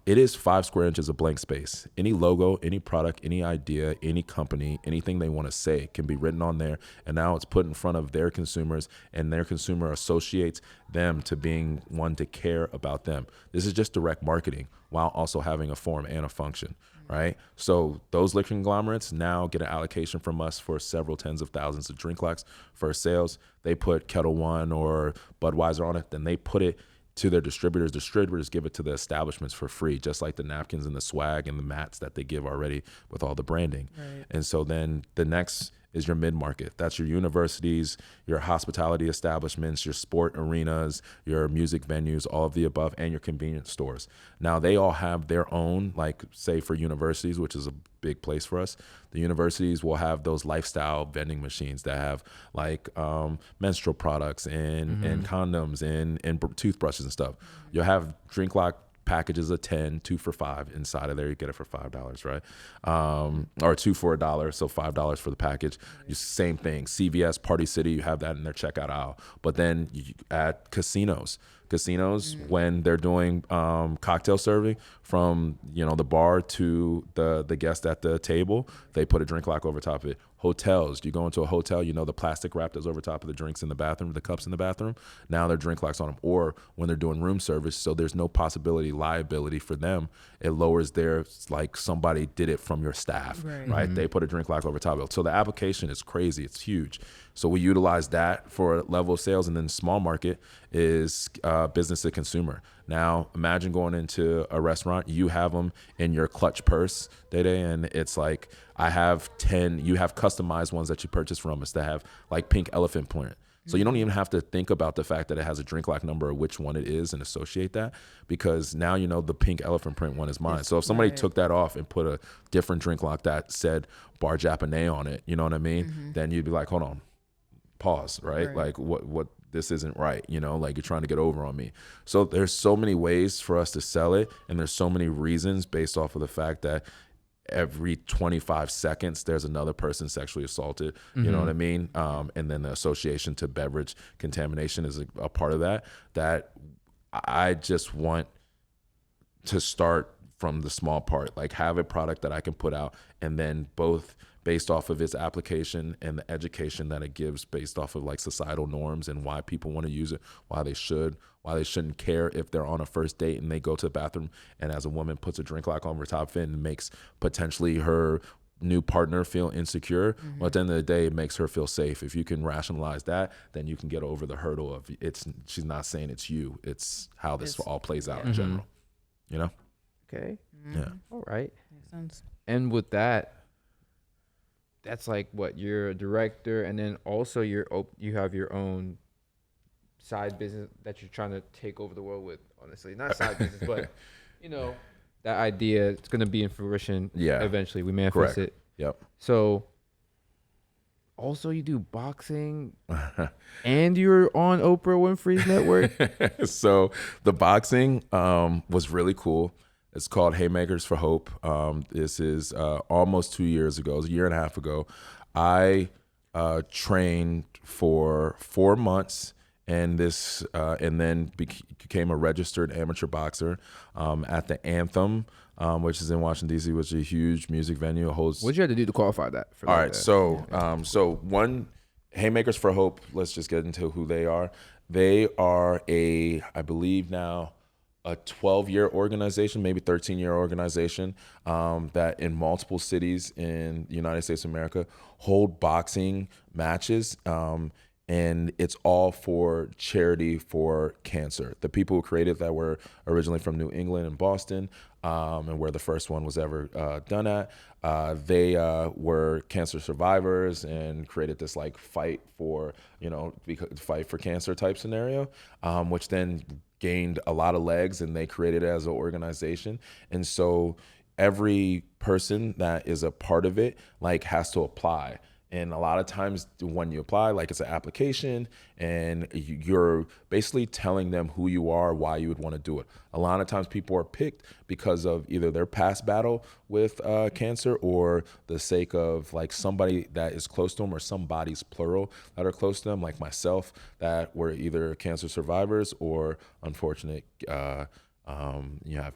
it is 5 square inches of blank space. Any logo, any product, any idea, any company, anything they want to say can be written on there. And now it's put in front of their consumers, and their consumer associates them to being one to care about them. This is just direct marketing while also having a form and a function, right? So those liquor conglomerates now get an allocation from us for several tens of thousands of drink locks for sales. They put Kettle One or Budweiser on it, then they put it to their distributors. Distributors give it to the establishments for free, just like the napkins and the swag and the mats that they give already with all the branding. Right. And so then the next is your mid-market. That's your universities, your hospitality establishments, your sport arenas, your music venues, all of the above, and your convenience stores. Now, they all have their own, like, say, for universities, which is a big place for us, the universities will have those lifestyle vending machines that have, like, menstrual products and condoms and toothbrushes and stuff. You'll have Drink Lock packages of 10, 2 for $5 inside of there. You get it for $5, right? Or 2 for $1, so $5 for the package. Same thing. CVS, Party City, you have that in their checkout aisle. But then at casinos, when they're doing cocktail serving from the bar to the guest at the table, they put a drink lock over top of it. Hotels, you go into a hotel, the plastic wrap that's over top of the drinks in the bathroom, the cups in the bathroom. Now they're drink locks on them. Or when they're doing room service, so there's no liability for them. It lowers their, like, somebody did it from your staff, right? They put a drink lock over top of it. So the application is crazy. It's huge. So we utilize that for a level of sales. And then small market is business to consumer. Now, imagine going into a restaurant, you have them in your clutch purse, and it's like, you have customized ones that you purchase from us that have like pink elephant print. So you don't even have to think about the fact that it has a drink lock number or which one it is and associate that, because now the pink elephant print one is mine. So if somebody took that off and put a different drink lock that said Bar Japonais on it, you know what I mean? Then you'd be like, hold on, pause, right? Like what this isn't right, like you're trying to get over on me. So there's so many ways for us to sell it, and there's so many reasons based off of the fact that every 25 seconds there's another person sexually assaulted, you know what I mean? And then the association to beverage contamination is a part of that I just want to start from the small part. Like have a product that I can put out, and then both based off of its application and the education that it gives based off of like societal norms and why people want to use it, why they shouldn't care if they're on a first date and they go to the bathroom and as a woman puts a drink lock on her top fin and makes potentially her new partner feel insecure. But at the end of the day, it makes her feel safe. If you can rationalize that, then you can get over the hurdle of she's not saying it's you, it's how this all plays out in general, you know? Okay. Yeah. All right. Makes sense. And with that, that's like what, you're a director, and then also you have your own side business that you're trying to take over the world with. Honestly, not side business, but you know, that idea, it's gonna be in fruition. Yeah. Eventually, we manifest it. Yep. So, also you do boxing, and you're on Oprah Winfrey's network. So the boxing was really cool. It's called Haymakers for Hope. This is almost 2 years ago. It was a year and a half ago. I trained for 4 months and then became a registered amateur boxer at the Anthem, which is in Washington, D.C., which is a huge music venue. It holds. What'd you have to do to qualify that? All right, so one, Haymakers for Hope, let's just get into who they are. They are I believe now, a 12-year organization, maybe 13-year organization that in multiple cities in the United States of America hold boxing matches. And it's all for charity for cancer. The people who created that were originally from New England and Boston, and where the first one was ever done at. They were cancer survivors and created this like fight for cancer type scenario, which then gained a lot of legs, and they created it as an organization. And so every person that is a part of it like has to apply. And a lot of times when you apply, like it's an application and you're basically telling them who you are, why you would want to do it. A lot of times people are picked because of either their past battle with cancer or the sake of like somebody that is close to them, or some bodies plural that are close to them, like myself, that were either cancer survivors or unfortunate, have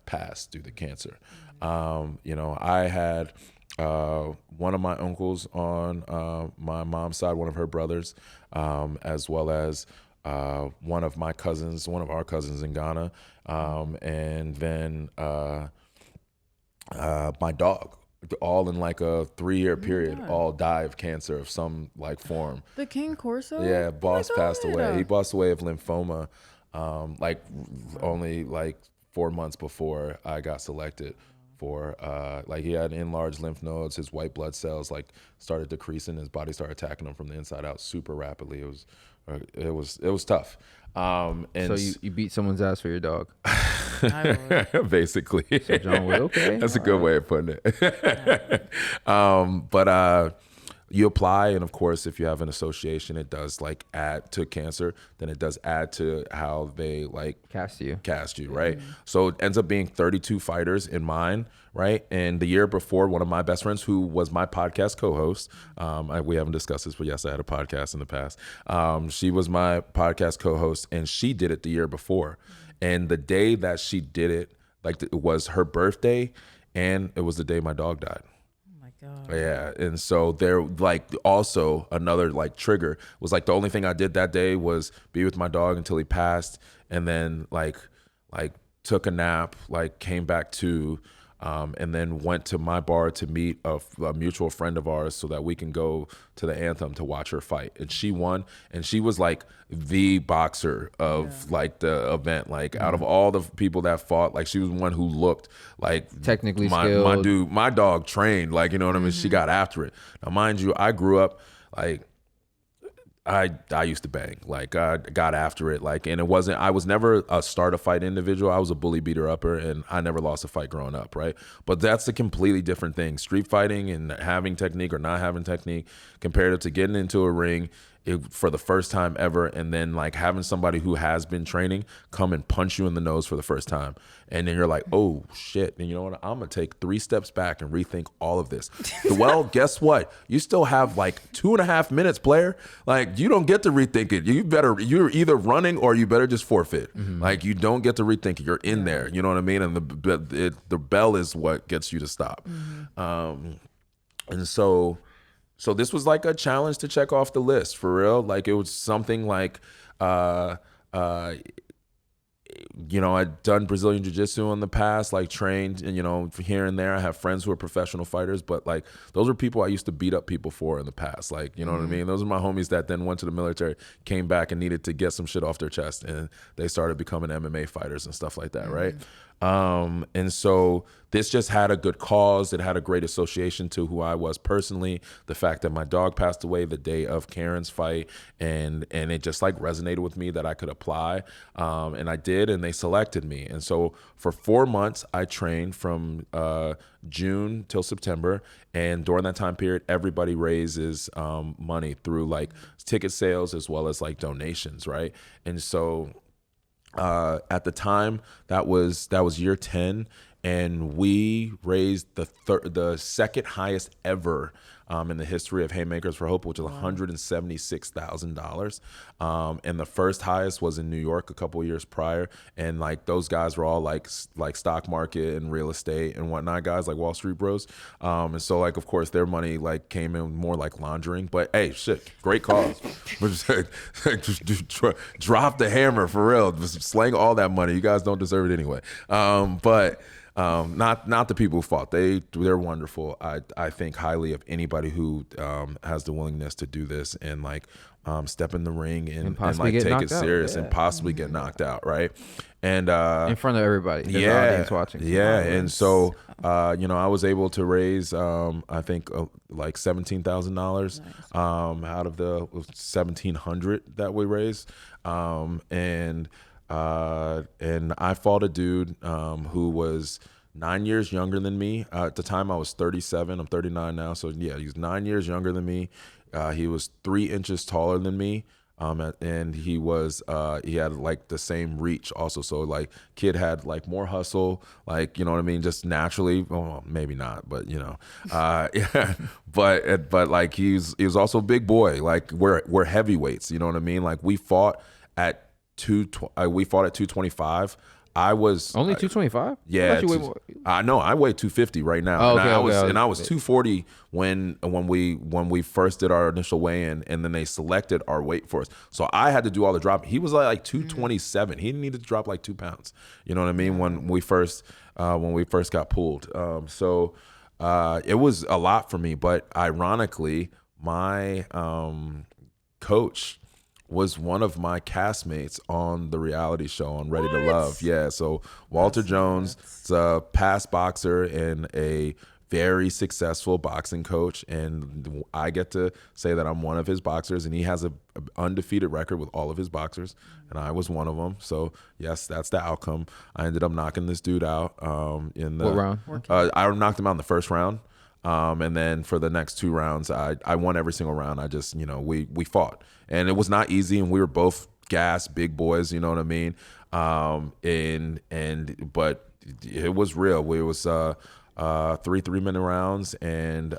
passed due to cancer. I had one of my uncles on my mom's side, one of her brothers, as well as one of our cousins in Ghana, and then my dog, all in like a 3-year period, all die of cancer of some like form. The King Corso? Yeah, boss passed away. He passed away of lymphoma, only like 4 months before I got selected. For he had enlarged lymph nodes, his white blood cells like started decreasing, his body started attacking him from the inside out super rapidly. It was tough. And so you beat someone's ass for your dog. Basically. So John Wood, okay. That's a good way of putting it. But you apply, and of course, if you have an association, it does like add to cancer. Then it does add to how they like cast you, right? Mm-hmm. So it ends up being 32 fighters in mine, right? And the year before, one of my best friends, who was my podcast co-host, we haven't discussed this, but yes, I had a podcast in the past. She was my podcast co-host, and she did it the year before. And the day that she did it, like it was her birthday, and it was the day my dog died. God. Yeah, and so there, like, also another like trigger was like the only thing I did that day was be with my dog until he passed, and then like took a nap, like came back to, and then went to my bar to meet a mutual friend of ours so that we can go to the Anthem to watch her fight. And she won, and she was like the boxer of like the event. Like out of all the people that fought, like she was one who looked like technically skilled. My dog trained, like, you know what I mean? She got after it. Now, mind you, I grew up like, I used to bang, like I got after it, like, and I was never a start a fight individual. I was a bully beater upper, and I never lost a fight growing up, right? But that's a completely different thing. Street fighting and having technique or not having technique compared to getting into a ring for the first time ever, and then like having somebody who has been training come and punch you in the nose for the first time, and then you're like, oh shit, and you know what, I'm gonna take 3 steps back and rethink all of this. Well, guess what, you still have like 2.5 minutes, player. Like, you don't get to rethink it. You're either running or you better just forfeit. Like, you don't get to rethink it. You're in there, you know what I mean, and the bell is what gets you to stop. And so this was like a challenge to check off the list, for real. Like, it was something like, you know, I'd done Brazilian Jiu-Jitsu in the past, like trained, and, you know, here and there. I have friends who are professional fighters, but like, those are people I used to beat up people for in the past. Like, you know what I mean? Those are my homies that then went to the military, came back and needed to get some shit off their chest, and they started becoming MMA fighters and stuff like that, right? And so this just had a good cause. It had a great association to who I was personally. The fact that my dog passed away the day of Karen's fight, and it just like resonated with me that I could apply. And I did, and they selected me. And so for 4 months, I trained from June till September. And during that time period, everybody raises money through like ticket sales as well as like donations, right? And so at the time, that was year 10, and we raised the second highest ever in the history of Haymakers for Hope, which is $176,000. And the first highest was in New York a couple of years prior, and like those guys were all like stock market and real estate and whatnot guys, like Wall Street bros. And so like, of course, their money like came in more like laundering, but hey, shit, great cause. Just drop the hammer, for real. Just slang all that money. You guys don't deserve it anyway. But not the people who fought. They're wonderful. I think highly of anybody who has the willingness to do this and like step in the ring and like take it serious and possibly get knocked out, right? And in front of everybody. There's an audience watching. Yeah, and so you know, I was able to raise I think like $17,000 out of the 1,700 that we raised, and I fought a dude who was 9 years younger than me. At the time, I was 37. I'm 39 now. So yeah, he was 9 years younger than me. He was 3 inches taller than me. And he had like the same reach also. So like, kid had like more hustle, like, you know what I mean? Just naturally, well, maybe not, but you know, yeah, but like he was also a big boy. Like we're heavyweights, you know what I mean? Like we fought at 225. I was only 225. Yeah, you weigh more. I know. I weigh 250 right now. Oh, and okay, I was 240 when we first did our initial weigh-in, and then they selected our weight for us. So I had to do all the drop. He was like 227. He needed to drop like 2 pounds. You know what I mean? When we first got pulled. So it was a lot for me. But ironically, my coach was one of my castmates on the reality show on Ready to Love. Yeah, so Walter Jones is a past boxer and a very successful boxing coach, and I get to say that I'm one of his boxers, and he has an undefeated record with all of his boxers, and I was one of them. So yes, that's the outcome. I ended up knocking this dude out in the what round? I knocked him out in the first round. And then for the next 2 rounds, I won every single round. I just, you know, we fought, and it was not easy, and we were both gas big boys, you know what I mean? But it was real. It was 3 3-minute rounds and 3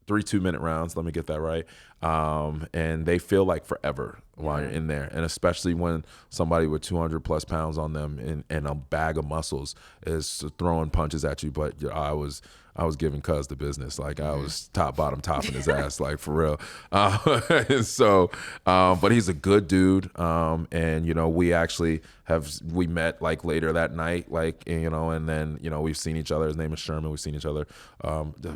2-minute rounds. Let me get that right. And they feel like forever while you're in there, and especially when somebody with 200 plus pounds on them and a bag of muscles is throwing punches at you. But I was giving Cuz the business. Like I was topping his ass, like for real. And so, but he's a good dude. And you know, we met like later that night, like, you know, and then, you know, we've seen each other. His name is Sherman. We've seen each other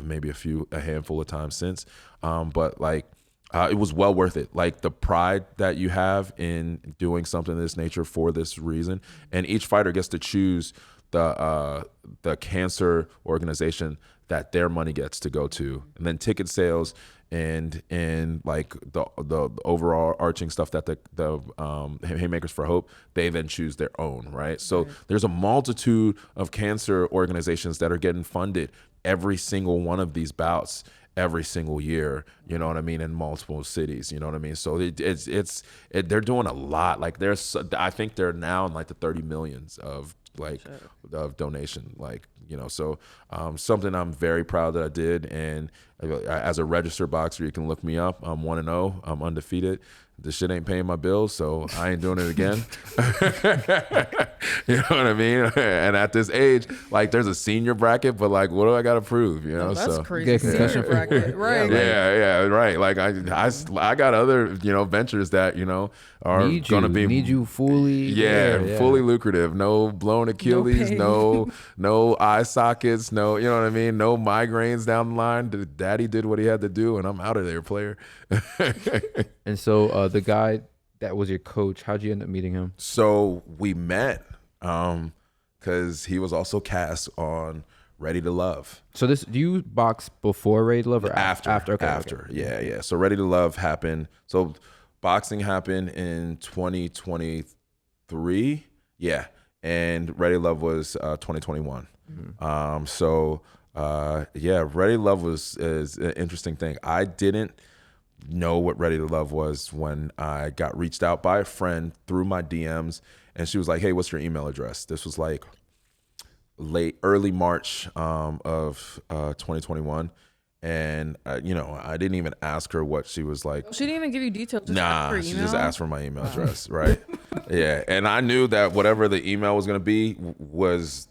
maybe a handful of times since. But like, it was well worth it. Like the pride that you have in doing something of this nature for this reason, and each fighter gets to choose the cancer organization that their money gets to go to, and then ticket sales and like the overall arching stuff that the Haymakers for Hope, they then choose their own, right? So there's a multitude of cancer organizations that are getting funded every single one of these bouts, every single year, you know what I mean, in multiple cities, you know what I mean? So they're doing a lot. Like I think they're now in like the 30 millions of like of donation, like, you know, so something I'm very proud that I did. And as a registered boxer, you can look me up. I'm 1-0. I'm undefeated. This shit ain't paying my bills, so I ain't doing it again. You know what I mean? And at this age, like, there's a senior bracket, but like, what do I got to prove? You know, Oh, that's so crazy. Senior bracket, right? yeah, right. Like I got other, you know, ventures that, you know, are gonna need you fully. Fully lucrative. No blown Achilles, no eye sockets, no, you know what I mean? No migraines down the line. Daddy did what he had to do, and I'm out of there, player. And so the guy that was your coach, how'd you end up meeting him? So we met because he was also cast on Ready to Love. So do you box before Ready to Love or after? After. Yeah. So Ready to Love happened. So boxing happened in 2023. Yeah. And Ready to Love was 2021. Ready to Love is an interesting thing. I didn't know what Ready to Love was when I got reached out by a friend through my DMs, and she was like, "Hey, what's your email address?" This was like early March of 2021, and you know, I didn't even ask her what she was like. She didn't even give you details. Just she just asked for my email address, right? Yeah, and I knew that whatever the email was gonna be was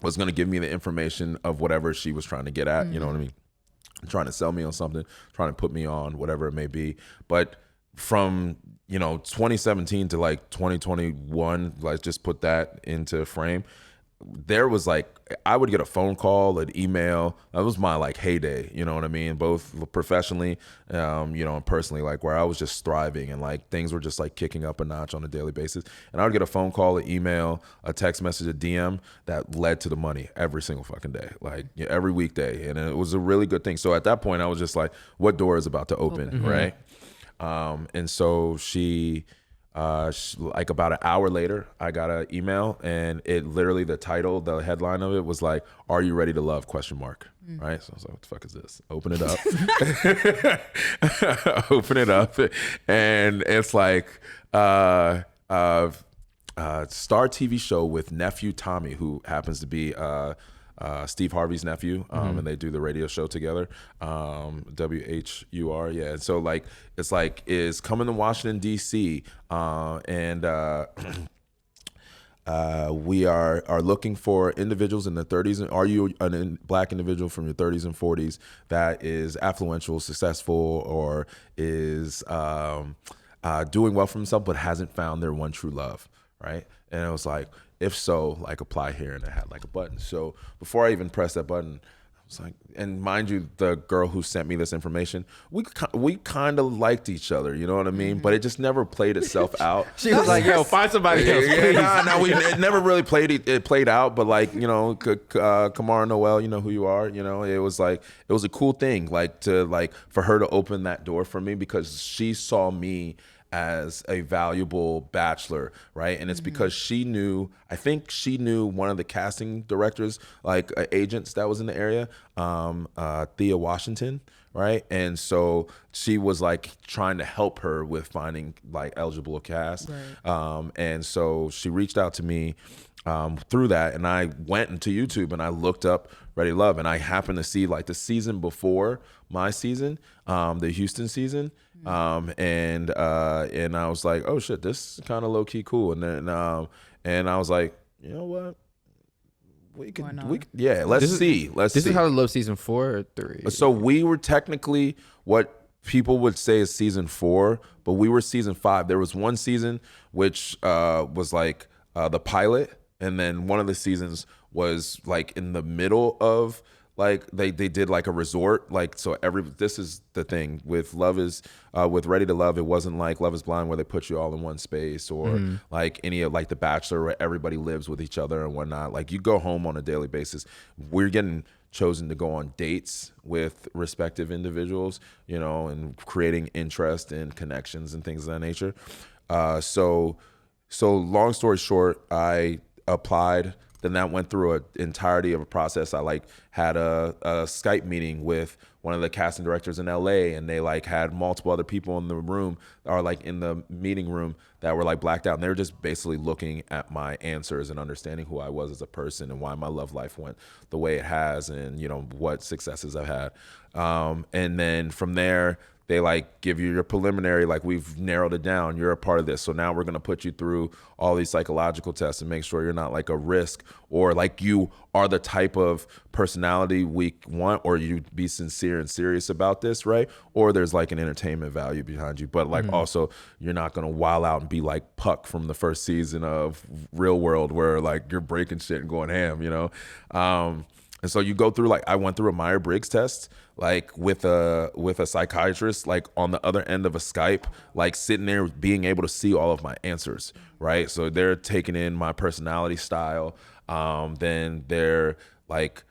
gonna give me the information of whatever she was trying to get at. You know what I mean? Trying to sell me on something, trying to put me on, whatever it may be. But from, you know, 2017 to like 2021, let's just put that into frame, there was like, I would get a phone call, an email. That was my like heyday, you know what I mean? Both professionally, you know, and personally, like where I was just thriving and like things were just like kicking up a notch on a daily basis. And I would get a phone call, an email, a text message, a DM that led to the money every single fucking day, like every weekday. And it was a really good thing. So at that point I was just like, what door is about to open, right? And so she like about an hour later, I got an email, and it literally, the title, the headline of it was like, "Are you ready to love?" ? Right. So I was like, what the fuck is this? Open it up. Open it up. And it's like star TV show with nephew Tommy, who happens to be Steve Harvey's nephew, and they do the radio show together, WHUR, yeah. And so like, it's like, is coming to Washington D.C. And we are looking for individuals in the 30s. And are you a black individual from your 30s and 40s that is affluential, successful, or is doing well for himself but hasn't found their one true love, right? And it was like, if so, like, apply here. And it had like a button. So before I even pressed that button, I was like, and mind you, the girl who sent me this information, we kind of liked each other, you know what I mean? But it just never played itself out. She was like, yo, find somebody else. It never really played out. But like, you know, Kamara Noel, you know who you are, you know, it was like, it was a cool thing, like for her to open that door for me, because she saw me as a valuable bachelor, right? And it's because I think she knew one of the casting directors, like agents that was in the area, Thea Washington, right? And so she was like trying to help her with finding like eligible cast. Right. And so she reached out to me through that, and I went into YouTube and I looked up Ready to Love, and I happened to see like the season before my season, the Houston season, and I was like, oh shit, this is kind of low key cool, and then and I was like, you know what, let's see. This is how to love season 4 or 3. So we were technically what people would say is season 4, but we were season 5. There was one season which was like the pilot, and then one of the seasons was like in the middle of like they did like a resort, like, so this is the thing with with Ready to Love, it wasn't like Love is Blind where they put you all in one space, or like any of like The Bachelor where everybody lives with each other and whatnot. Like you go home on a daily basis. We're getting chosen to go on dates with respective individuals, you know, and creating interest and connections and things of that nature. So long story short, I applied Then that went through an entirety of a process. I like had a Skype meeting with one of the casting directors in LA, and they like had multiple other people in the room or like in the meeting room that were like blacked out. And they were just basically looking at my answers and understanding who I was as a person and why my love life went the way it has, and you know what successes I've had. And then from there, they like give you your preliminary, like we've narrowed it down, you're a part of this. So now we're going to put you through all these psychological tests and make sure you're not like a risk, or like you are the type of personality we want, or you be sincere and serious about this, right? Or there's like an entertainment value behind you, but like also you're not going to wild out and be like Puck from the first season of Real World where like you're breaking shit and going ham, you know? And so you go through, like, I went through a Myers-Briggs test, like with a psychiatrist, like on the other end of a Skype, like sitting there being able to see all of my answers, right? So they're taking in my personality style. Then they're like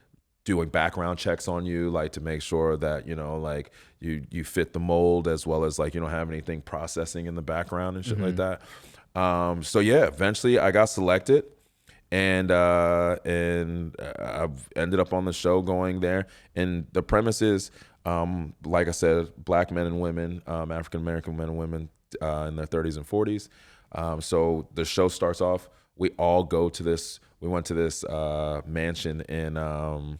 doing background checks on you, like to make sure that, you know, like you fit the mold, as well as like you don't have anything processing in the background and shit like that. So yeah, eventually I got selected. And I've ended up on the show going there. And the premise is, like I said, black men and women, African-American men and women in their 30s and 40s. So the show starts off, we all go to this, we went to this mansion in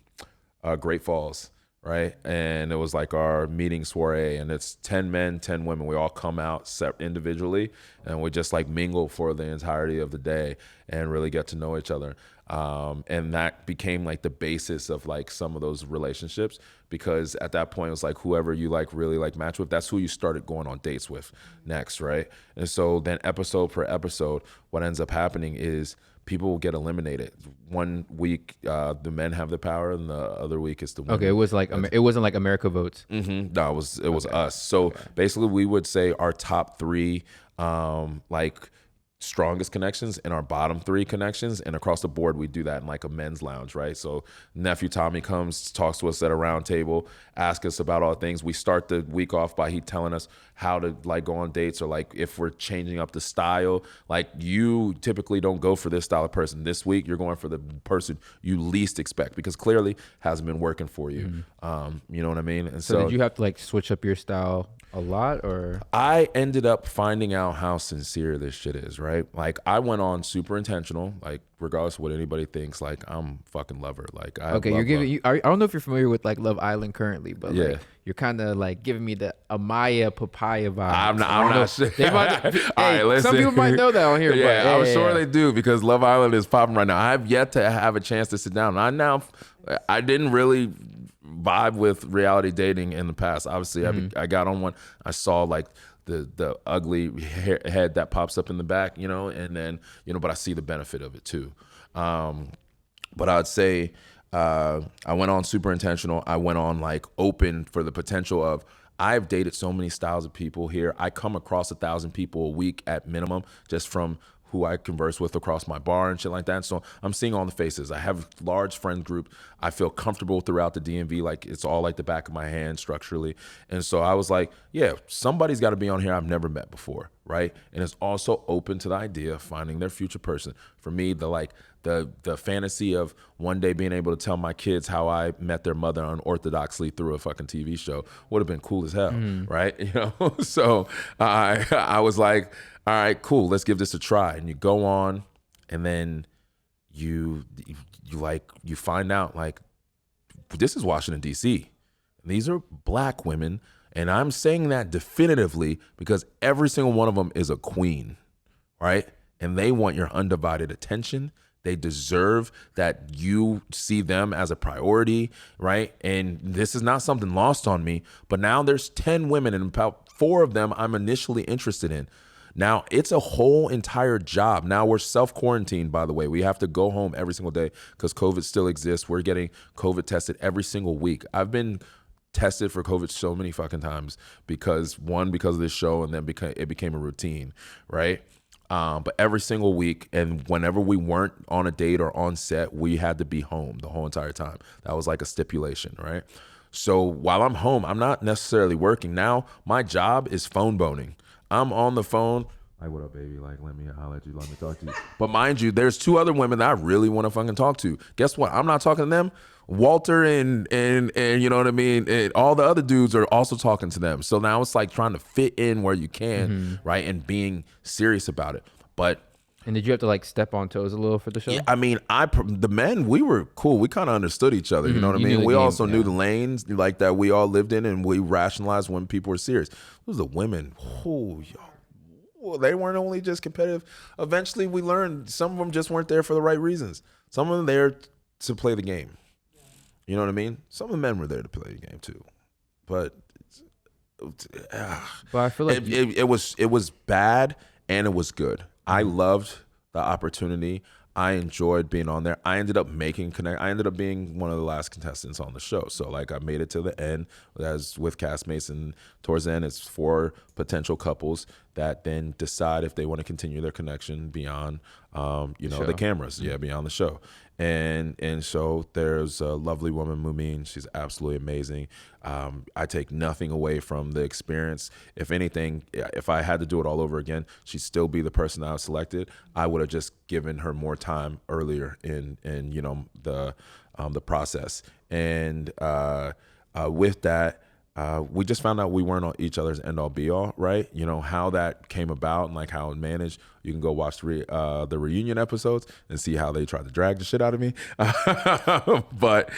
Great Falls, right? And it was like our meeting soiree, and it's 10 men, 10 women. We all come out individually, and we just like mingle for the entirety of the day and really get to know each other. And that became like the basis of like some of those relationships, because at that point it was like whoever you like really like match with, that's who you started going on dates with next, right? And so then episode per episode, what ends up happening is people will get eliminated. One week, the men have the power, and the other week it's the women. Okay, it was like it wasn't like America Votes. Mm-hmm. No, it was us. So basically, we would say our top three, like strongest connections and our bottom three connections, and across the board we do that in like a men's lounge, right? So nephew Tommy comes, talks to us at a round table, asks us about all things. We start the week off by he telling us how to like go on dates, or like if we're changing up the style, like you typically don't go for this style of person. This week you're going for the person you least expect, because clearly hasn't been working for you. You know what I mean? And So did you have to like switch up your style a lot, or? I ended up finding out how sincere this shit is, right? Like I went on super intentional, like regardless of what anybody thinks, like I'm fucking lover. Like you're giving you. I don't know if you're familiar with like Love Island currently, but Yeah. like you're kind of like giving me the Amaya Papaya vibe. I'm not sure. All right, listen. Some people might know that on here. Yeah, but, I'm sure they do, because Love Island is popping right now. I have yet to have a chance to sit down. I didn't really vibe with reality dating in the past. Obviously, I got on one. I saw like the ugly head that pops up in the back, you know, and then, you know, but I see the benefit of it too. But I'd say I went on super intentional. I went on like open for the potential of, I've dated so many styles of people here. I come across 1,000 people a week at minimum, just from who I converse with across my bar and shit like that. So I'm seeing all the faces. I have a large friend group. I feel comfortable throughout the DMV. Like it's all like the back of my hand structurally. And so I was like, yeah, somebody's got to be on here I've never met before, right? And it's also open to the idea of finding their future person. For me, the fantasy of one day being able to tell my kids how I met their mother unorthodoxly through a fucking TV show would have been cool as hell, right? You know, so I was like, all right, cool, let's give this a try. And you go on, and then you find out like, this is Washington, D.C. These are black women, and I'm saying that definitively because every single one of them is a queen, right? And they want your undivided attention. They deserve that you see them as a priority, right? And this is not something lost on me, but now there's 10 women, and about 4 of them I'm initially interested in. Now, it's a whole entire job. Now, we're self-quarantined, by the way. We have to go home every single day because COVID still exists. We're getting COVID tested every single week. I've been tested for COVID so many fucking times because of this show, and then it became a routine, right? But every single week, and whenever we weren't on a date or on set, we had to be home the whole entire time. That was like a stipulation, right? So while I'm home, I'm not necessarily working. Now, my job is phone boning. I'm on the phone. Like, what up, baby? Like, let me holler at you. Let me talk to you. But mind you, there's 2 other women that I really want to fucking talk to. Guess what? I'm not talking to them. Walter and you know what I mean? And all the other dudes are also talking to them. So now it's like trying to fit in where you can, right? And being serious about it. But And did you have to like step on toes a little for the show? yeah, I mean, the men, we were cool. We kind of understood each other. You know what I You knew mean? the We game, also knew yeah. the lanes like that we all lived in, and we rationalized when people were serious. It was the women. Oh, well, they weren't only just competitive. Eventually, we learned some of them just weren't there for the right reasons. Some of them there to play the game. You know what I mean? Some of the men were there to play the game too, but But I feel like it was bad and it was good. I loved the opportunity. I enjoyed being on there. I ended up I ended up being one of the last contestants on the show. So like I made it to the end as with castmates, and towards the end it's 4 potential couples that then decide if they want to continue their connection beyond the cameras, beyond the show. And so there's a lovely woman, Mumin. She's absolutely amazing. I take nothing away from the experience. If anything, if I had to do it all over again, she'd still be the person that I selected. I would have just given her more time earlier in the process. And with that, we just found out we weren't on each other's end all be all, right? You know, how that came about and like how it managed. You can go watch the reunion episodes and see how they tried to drag the shit out of me. But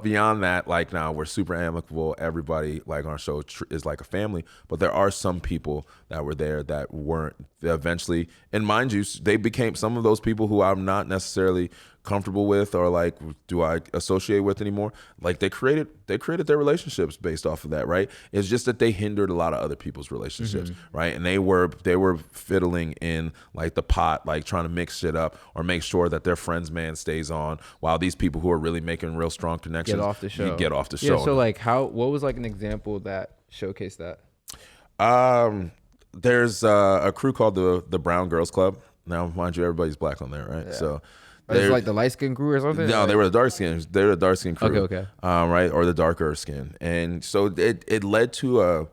beyond that, like now we're super amicable. Everybody like on our show is like a family, but there are some people that were there that weren't eventually. And mind you, they became some of those people who I'm not necessarily comfortable with or like do I associate with anymore. Like they created their relationships based off of that, right? It's just that they hindered a lot of other people's relationships, right? And they were fiddling in like the pot, like trying to mix shit up or make sure that their friend's man stays on while these people who are really making real strong connections get off the show. Get off the show. Yeah, so like what was like an example that showcased that? There's a crew called the Brown Girls Club. Now, mind you, everybody's black on there, right? Yeah. So It's like the light skin crew or something? no, they were the dark skin. They're the dark skin crew. Okay. Right, or the darker skin, and so it led to a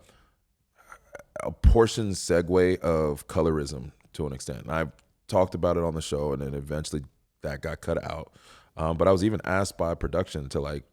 portion segue of colorism to an extent. And I talked about it on the show, and then eventually that got cut out. But I was even asked by production to like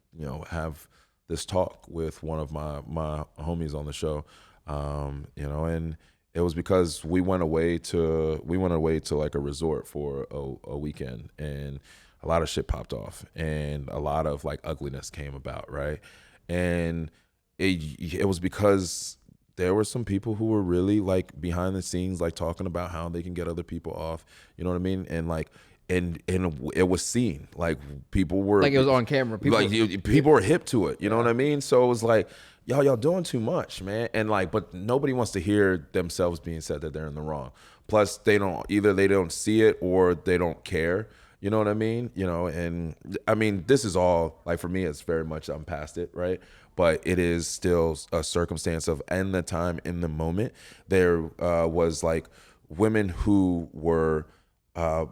have this talk with one of my homies on the show, and it was because we went away to like a resort for a weekend, and a lot of shit popped off, and a lot of like ugliness came about, right? And it was because there were some people who were really like behind the scenes, like talking about how they can get other people off, you know what I mean? And like, and it was seen, like people were Like it was on camera. People were hip to it, you know what I mean? So it was like, y'all doing too much, man. And like, but nobody wants to hear themselves being said that they're in the wrong. Plus they don't see it or they don't care. You know what I mean? And I mean, this is all like, for me, it's very much, I'm past it, right? But it is still a circumstance of, in the time, in the moment, there was like women who were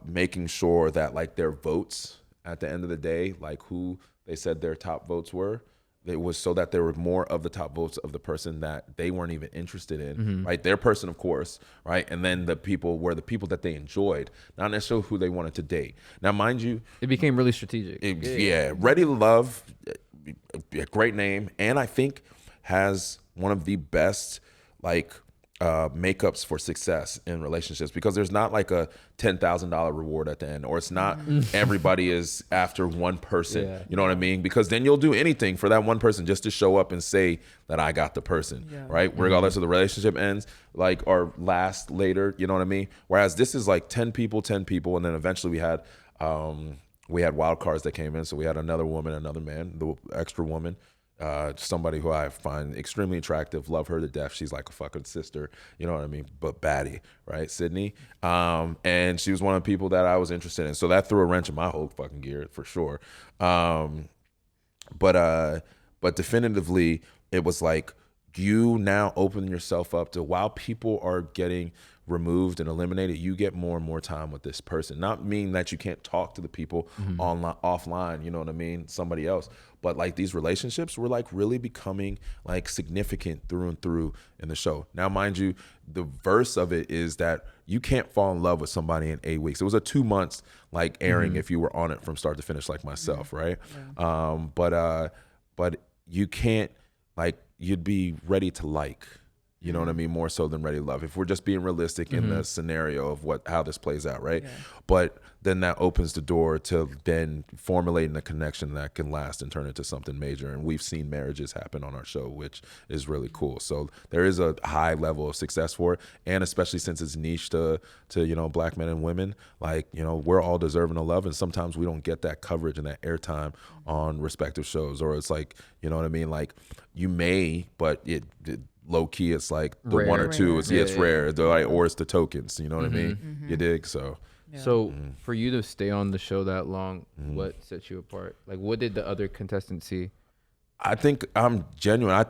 making sure that like their votes at the end of the day, like who they said their top votes were, it was so that there were more of the top votes of the person that they weren't even interested in, right? Their person, of course, right? And then the people were the people that they enjoyed, not necessarily who they wanted to date. Now, mind you, it became really strategic. Ready to Love, a great name, and I think has one of the best like makeups for success in relationships, because there's not like a $10,000 reward at the end, or it's not everybody is after one person. You know what I mean? Because then you'll do anything for that one person just to show up and say that I got the person, right? Regardless of the relationship ends, like, or last later, you know what I mean? Whereas this is like 10 people, and then eventually we had wild cards that came in. So we had another woman, another man, the extra woman, somebody who I find extremely attractive, love her to death. She's like a fucking sister, you know what I mean? But baddie, right? Sydney. And she was one of the people that I was interested in. So that threw a wrench in my whole fucking gear for sure. But definitively it was like you now open yourself up to, while people are getting removed and eliminated, you get more and more time with this person. Not meaning that you can't talk to the people online, offline, you know what I mean, somebody else. But like these relationships were like really becoming like significant through and through in the show. Now, mind you, the verse of it is that you can't fall in love with somebody in 8 weeks. It was a 2 months like airing if you were on it from start to finish, like myself, right? Yeah. But you can't, like, you'd be ready to like. You know what I mean? More so than ready to love. If we're just being realistic in the scenario of how this plays out, right? Yeah. But then that opens the door to then formulating a connection that can last and turn into something major. And we've seen marriages happen on our show, which is really cool. So there is a high level of success for it. And especially since it's niche to you know, Black men and women, like, you know, we're all deserving of love. And sometimes we don't get that coverage and that airtime on respective shows. Or it's like, you know what I mean? Like, you may, but it low key, it's like the rare. One or two. It's rare. They're like, or it's the tokens. You know what I mean? You dig? So. Yeah. So for you to stay on the show that long, what sets you apart? Like, what did the other contestants see? I think I'm genuine.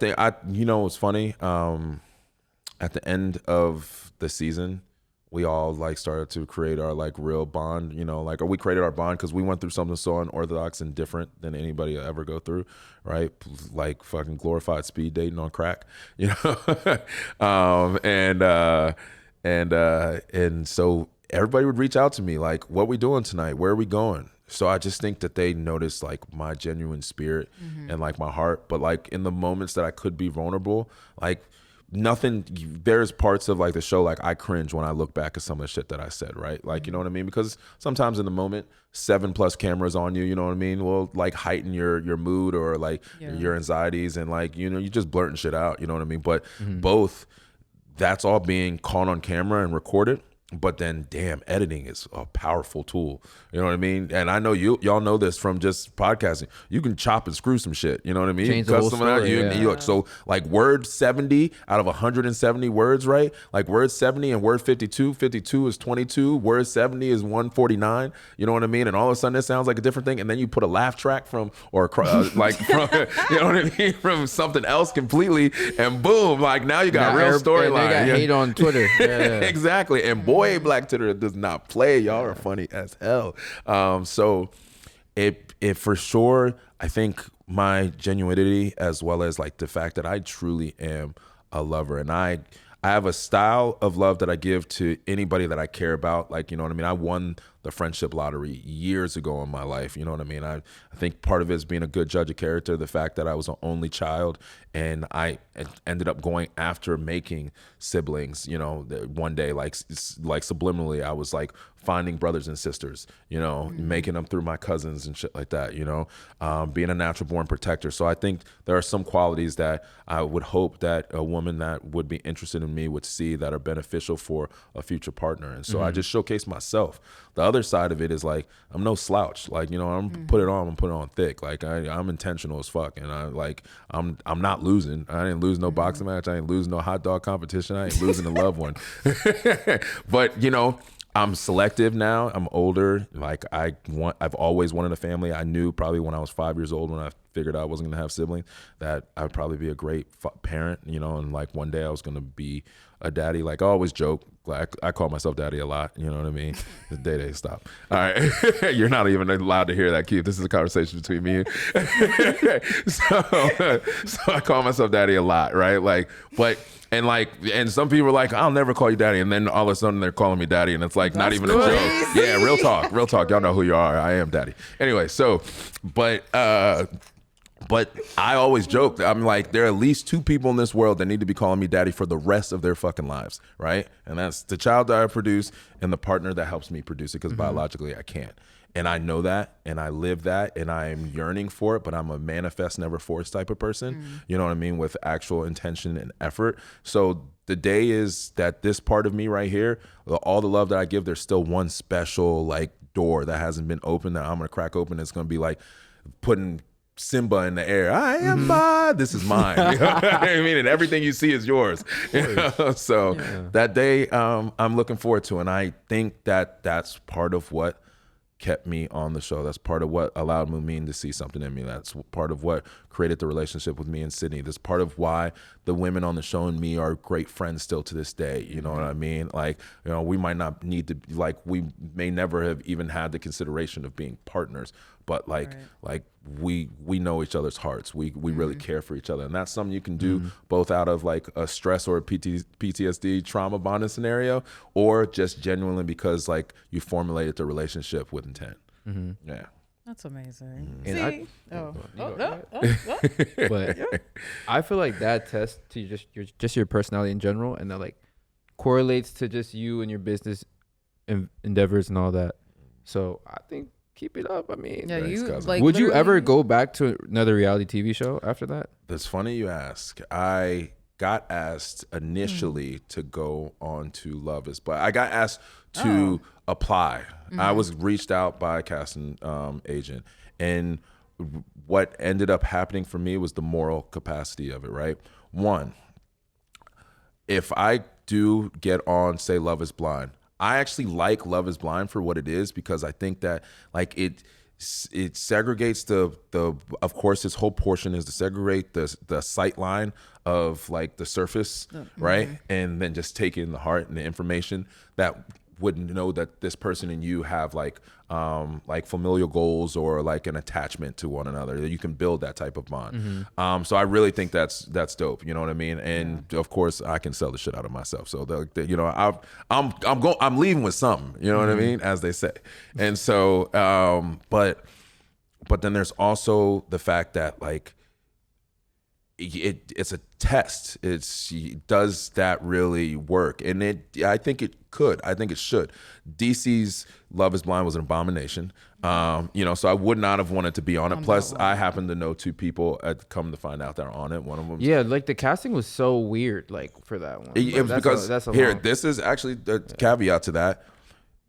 You know, it's funny. At the end of the season, we all like started to create our like real bond, you know, like, or we created our bond because we went through something so unorthodox and different than anybody will ever go through, right? Like fucking glorified speed dating on crack, you know? And so everybody would reach out to me like, what we doing tonight? Where are we going? So I just think that they noticed like my genuine spirit and like my heart, but like in the moments that I could be vulnerable, like, nothing, there's parts of like the show, like I cringe when I look back at some of the shit that I said, right? Like, you know what I mean? Because sometimes in the moment, 7+ cameras on you, you know what I mean, will like heighten your mood or like your anxieties, and like, you know, you just blurting shit out, you know what I mean? But both, that's all being caught on camera and recorded. But then, damn, editing is a powerful tool. You know what I mean? And I know y'all know this from just podcasting. You can chop and screw some shit. You know what I mean? Change the whole story, you look, so like word 70 out of 170 words, right? Like word 70 and word 52. 52 is 22. Word 70 is 149. You know what I mean? And all of a sudden it sounds like a different thing. And then you put a laugh track from, like from, you know what I mean? From something else completely, and boom, like now you got real storyline. They got hate on Twitter. Exactly. And boy, Black Twitter does not play. Y'all are funny as hell. So it for sure, I think my genuinity, as well as like the fact that I truly am a lover, and I have a style of love that I give to anybody that I care about. Like, you know what I mean? I won the friendship lottery years ago in my life. You know what I mean? I think part of it is being a good judge of character, the fact that I was an only child, and I ended up going after making siblings, you know, one day, like subliminally, I was like finding brothers and sisters, you know, making them through my cousins and shit like that, you know, being a natural born protector. So I think there are some qualities that I would hope that a woman that would be interested in me would see that are beneficial for a future partner. And so I just showcase myself. The other side of it is like, I'm no slouch. Like, you know, I'm put it on thick. Like I'm intentional as fuck. And I'm not losing. I didn't lose no boxing match. I ain't losing no hot dog competition. I ain't losing a loved one. But, you know, I'm selective now. I'm older. Like I've always wanted a family. I knew probably when I was 5 years old, when I figured I wasn't gonna have siblings, that I'd probably be a great parent, you know, and like one day I was gonna be a daddy. Like I always joke, like I call myself daddy a lot, you know what I mean? Day stop. All right. You're not even allowed to hear that, Keith. This is a conversation between me and so I call myself daddy a lot, right? Like, but and some people are like, I'll never call you daddy, and then all of a sudden they're calling me daddy, and it's like not even a joke. Yeah, real talk. Y'all know who you are. I am daddy. Anyway, so but I always joke that I'm like, there are at least two people in this world that need to be calling me daddy for the rest of their fucking lives, right? And that's the child that I produce and the partner that helps me produce it, because biologically I can't. And I know that, and I live that, and I'm yearning for it, but I'm a manifest, never force type of person, you know what I mean, with actual intention and effort. So the day is that this part of me right here, all the love that I give, there's still one special like door that hasn't been opened that I'm gonna crack open. It's gonna be like putting Simba in the air. I am this is mine. You know what I mean? And everything you see is yours. You know? So that day I'm looking forward to, and I think that that's part of what kept me on the show. That's part of what allowed Mumin to see something in me. That's part of what created the relationship with me and Sydney. That's part of why the women on the show and me are great friends still to this day. You know what I mean? Like, you know, we might not need to, like, we may never have even had the consideration of being partners, but like we know each other's hearts. We really care for each other. And that's something you can do both out of like a stress or a PTSD trauma bonding scenario, or just genuinely because like you formulated the relationship with intent. Yeah. That's amazing. And See? But I feel like that test to your personality in general, and that like correlates to just you and your business endeavors and all that. So I think keep it up. I mean, Yeah, Thanks, you cousin. like. would you ever literally- go back to another reality TV show after that? That's funny you ask. I got asked initially to go on to Love Is Blind. I got asked to apply. I was reached out by a casting agent, and what ended up happening for me was the moral capacity of it, right? One, if I do get on, say, Love Is Blind, I actually like Love Is Blind for what it is, because I think that like it segregates the of course its whole portion is to segregate the sight line of like the surface, right? And then just take in the heart and the information that would know that this person and you have like familial goals or like an attachment to one another, that you can build that type of bond. So I really think that's dope. You know what I mean? And of course I can sell the shit out of myself. So you know, I'm leaving with something, you know what I mean? As they say. And so, but then there's also the fact that like, it's a test. Does that really work? And I think it could. I think it should. DC's Love Is Blind was an abomination. You know, so I would not have wanted to be on it. Plus, I happen to know two people come to find out they're on it. One of them, Yeah, like the casting was so weird, like for that one. it was because this is actually the caveat to that.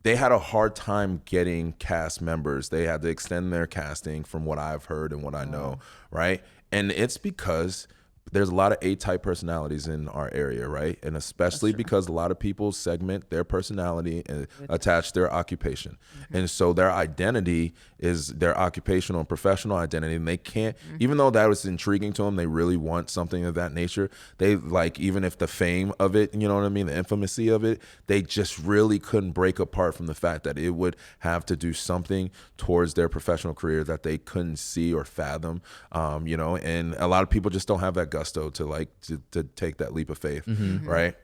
They had a hard time getting cast members. They had to extend their casting, from what I've heard and what I know, right? And it's because there's a lot of A-type personalities in our area, right? And especially because a lot of people segment their personality and attach their occupation. And so their identity is their occupational and professional identity. And they can't, even though that was intriguing to them, they really want something of that nature. They like, even if the fame of it, you know what I mean, the infamousy of it, they just really couldn't break apart from the fact that it would have to do something towards their professional career that they couldn't see or fathom, you know, and a lot of people just don't have that gusto to like to take that leap of faith, right?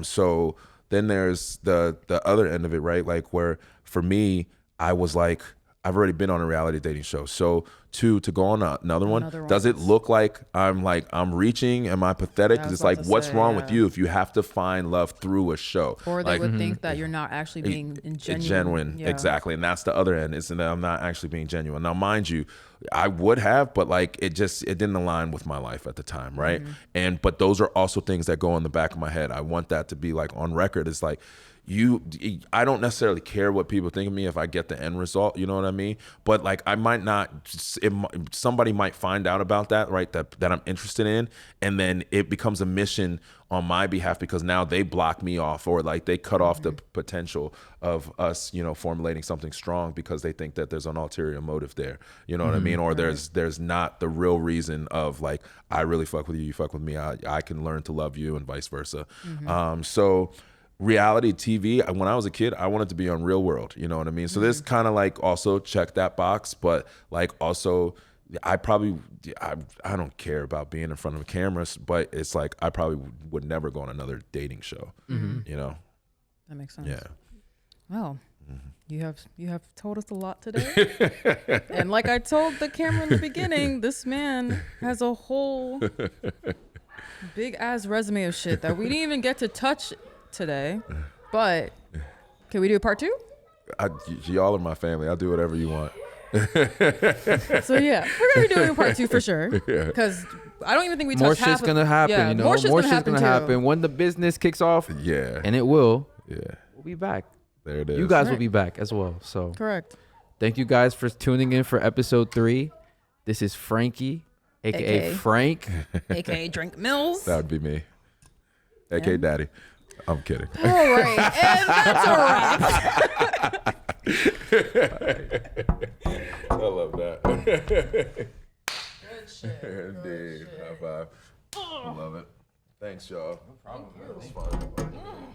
So then there's the other end of it, right? Like where for me, I was like, I've already been on a reality dating show. So to go on another one, does it look like I'm reaching? Am I pathetic? It's like, what's wrong with you if you have to find love through a show? Or they like, would think that you're not actually being genuine. Genuine, Yeah. exactly. And that's the other end, is that I'm not actually being genuine. Now, mind you, I would have, but like it didn't align with my life at the time, right? But those are also things that go in the back of my head. I want that to be like on record. It's like, I don't necessarily care what people think of me if I get the end result, you know what I mean? But like, I might not, somebody might find out about that, right? That I'm interested in, and then it becomes a mission on my behalf because now they block me off, or like they cut off the potential of us, you know, formulating something strong because they think that there's an ulterior motive there, you know what I mean? Or there's not the real reason of like, I really fuck with you, you fuck with me, I can learn to love you, and vice versa. So reality TV, when I was a kid, I wanted to be on Real World, you know what I mean? So this kind of like also check that box, but like also I don't care about being in front of cameras, but it's like I probably would never go on another dating show, you know? That makes sense. Yeah. Well, you have told us a lot today. And like I told the camera in the beginning, this man has a whole big ass resume of shit that we didn't even get to touch today. But can we do a part 2? Y'all are my family. I'll do whatever you want. So yeah, we're gonna be doing a part 2 for sure. Because I don't even think we touched More half shit's of, gonna happen, yeah, you know. More shit's gonna gonna too. happen when the business kicks off, Yeah. and it will. Yeah. We'll be back. There it is. You guys will Right. be back as well. So Correct. thank you guys for tuning in for episode 3. This is Frankie, aka Frank. AKA Drink Mills. That would be me. AKA Daddy. I'm kidding. All right, and that's a wrap. five. I love it. Thanks, y'all. No problem. That was fun.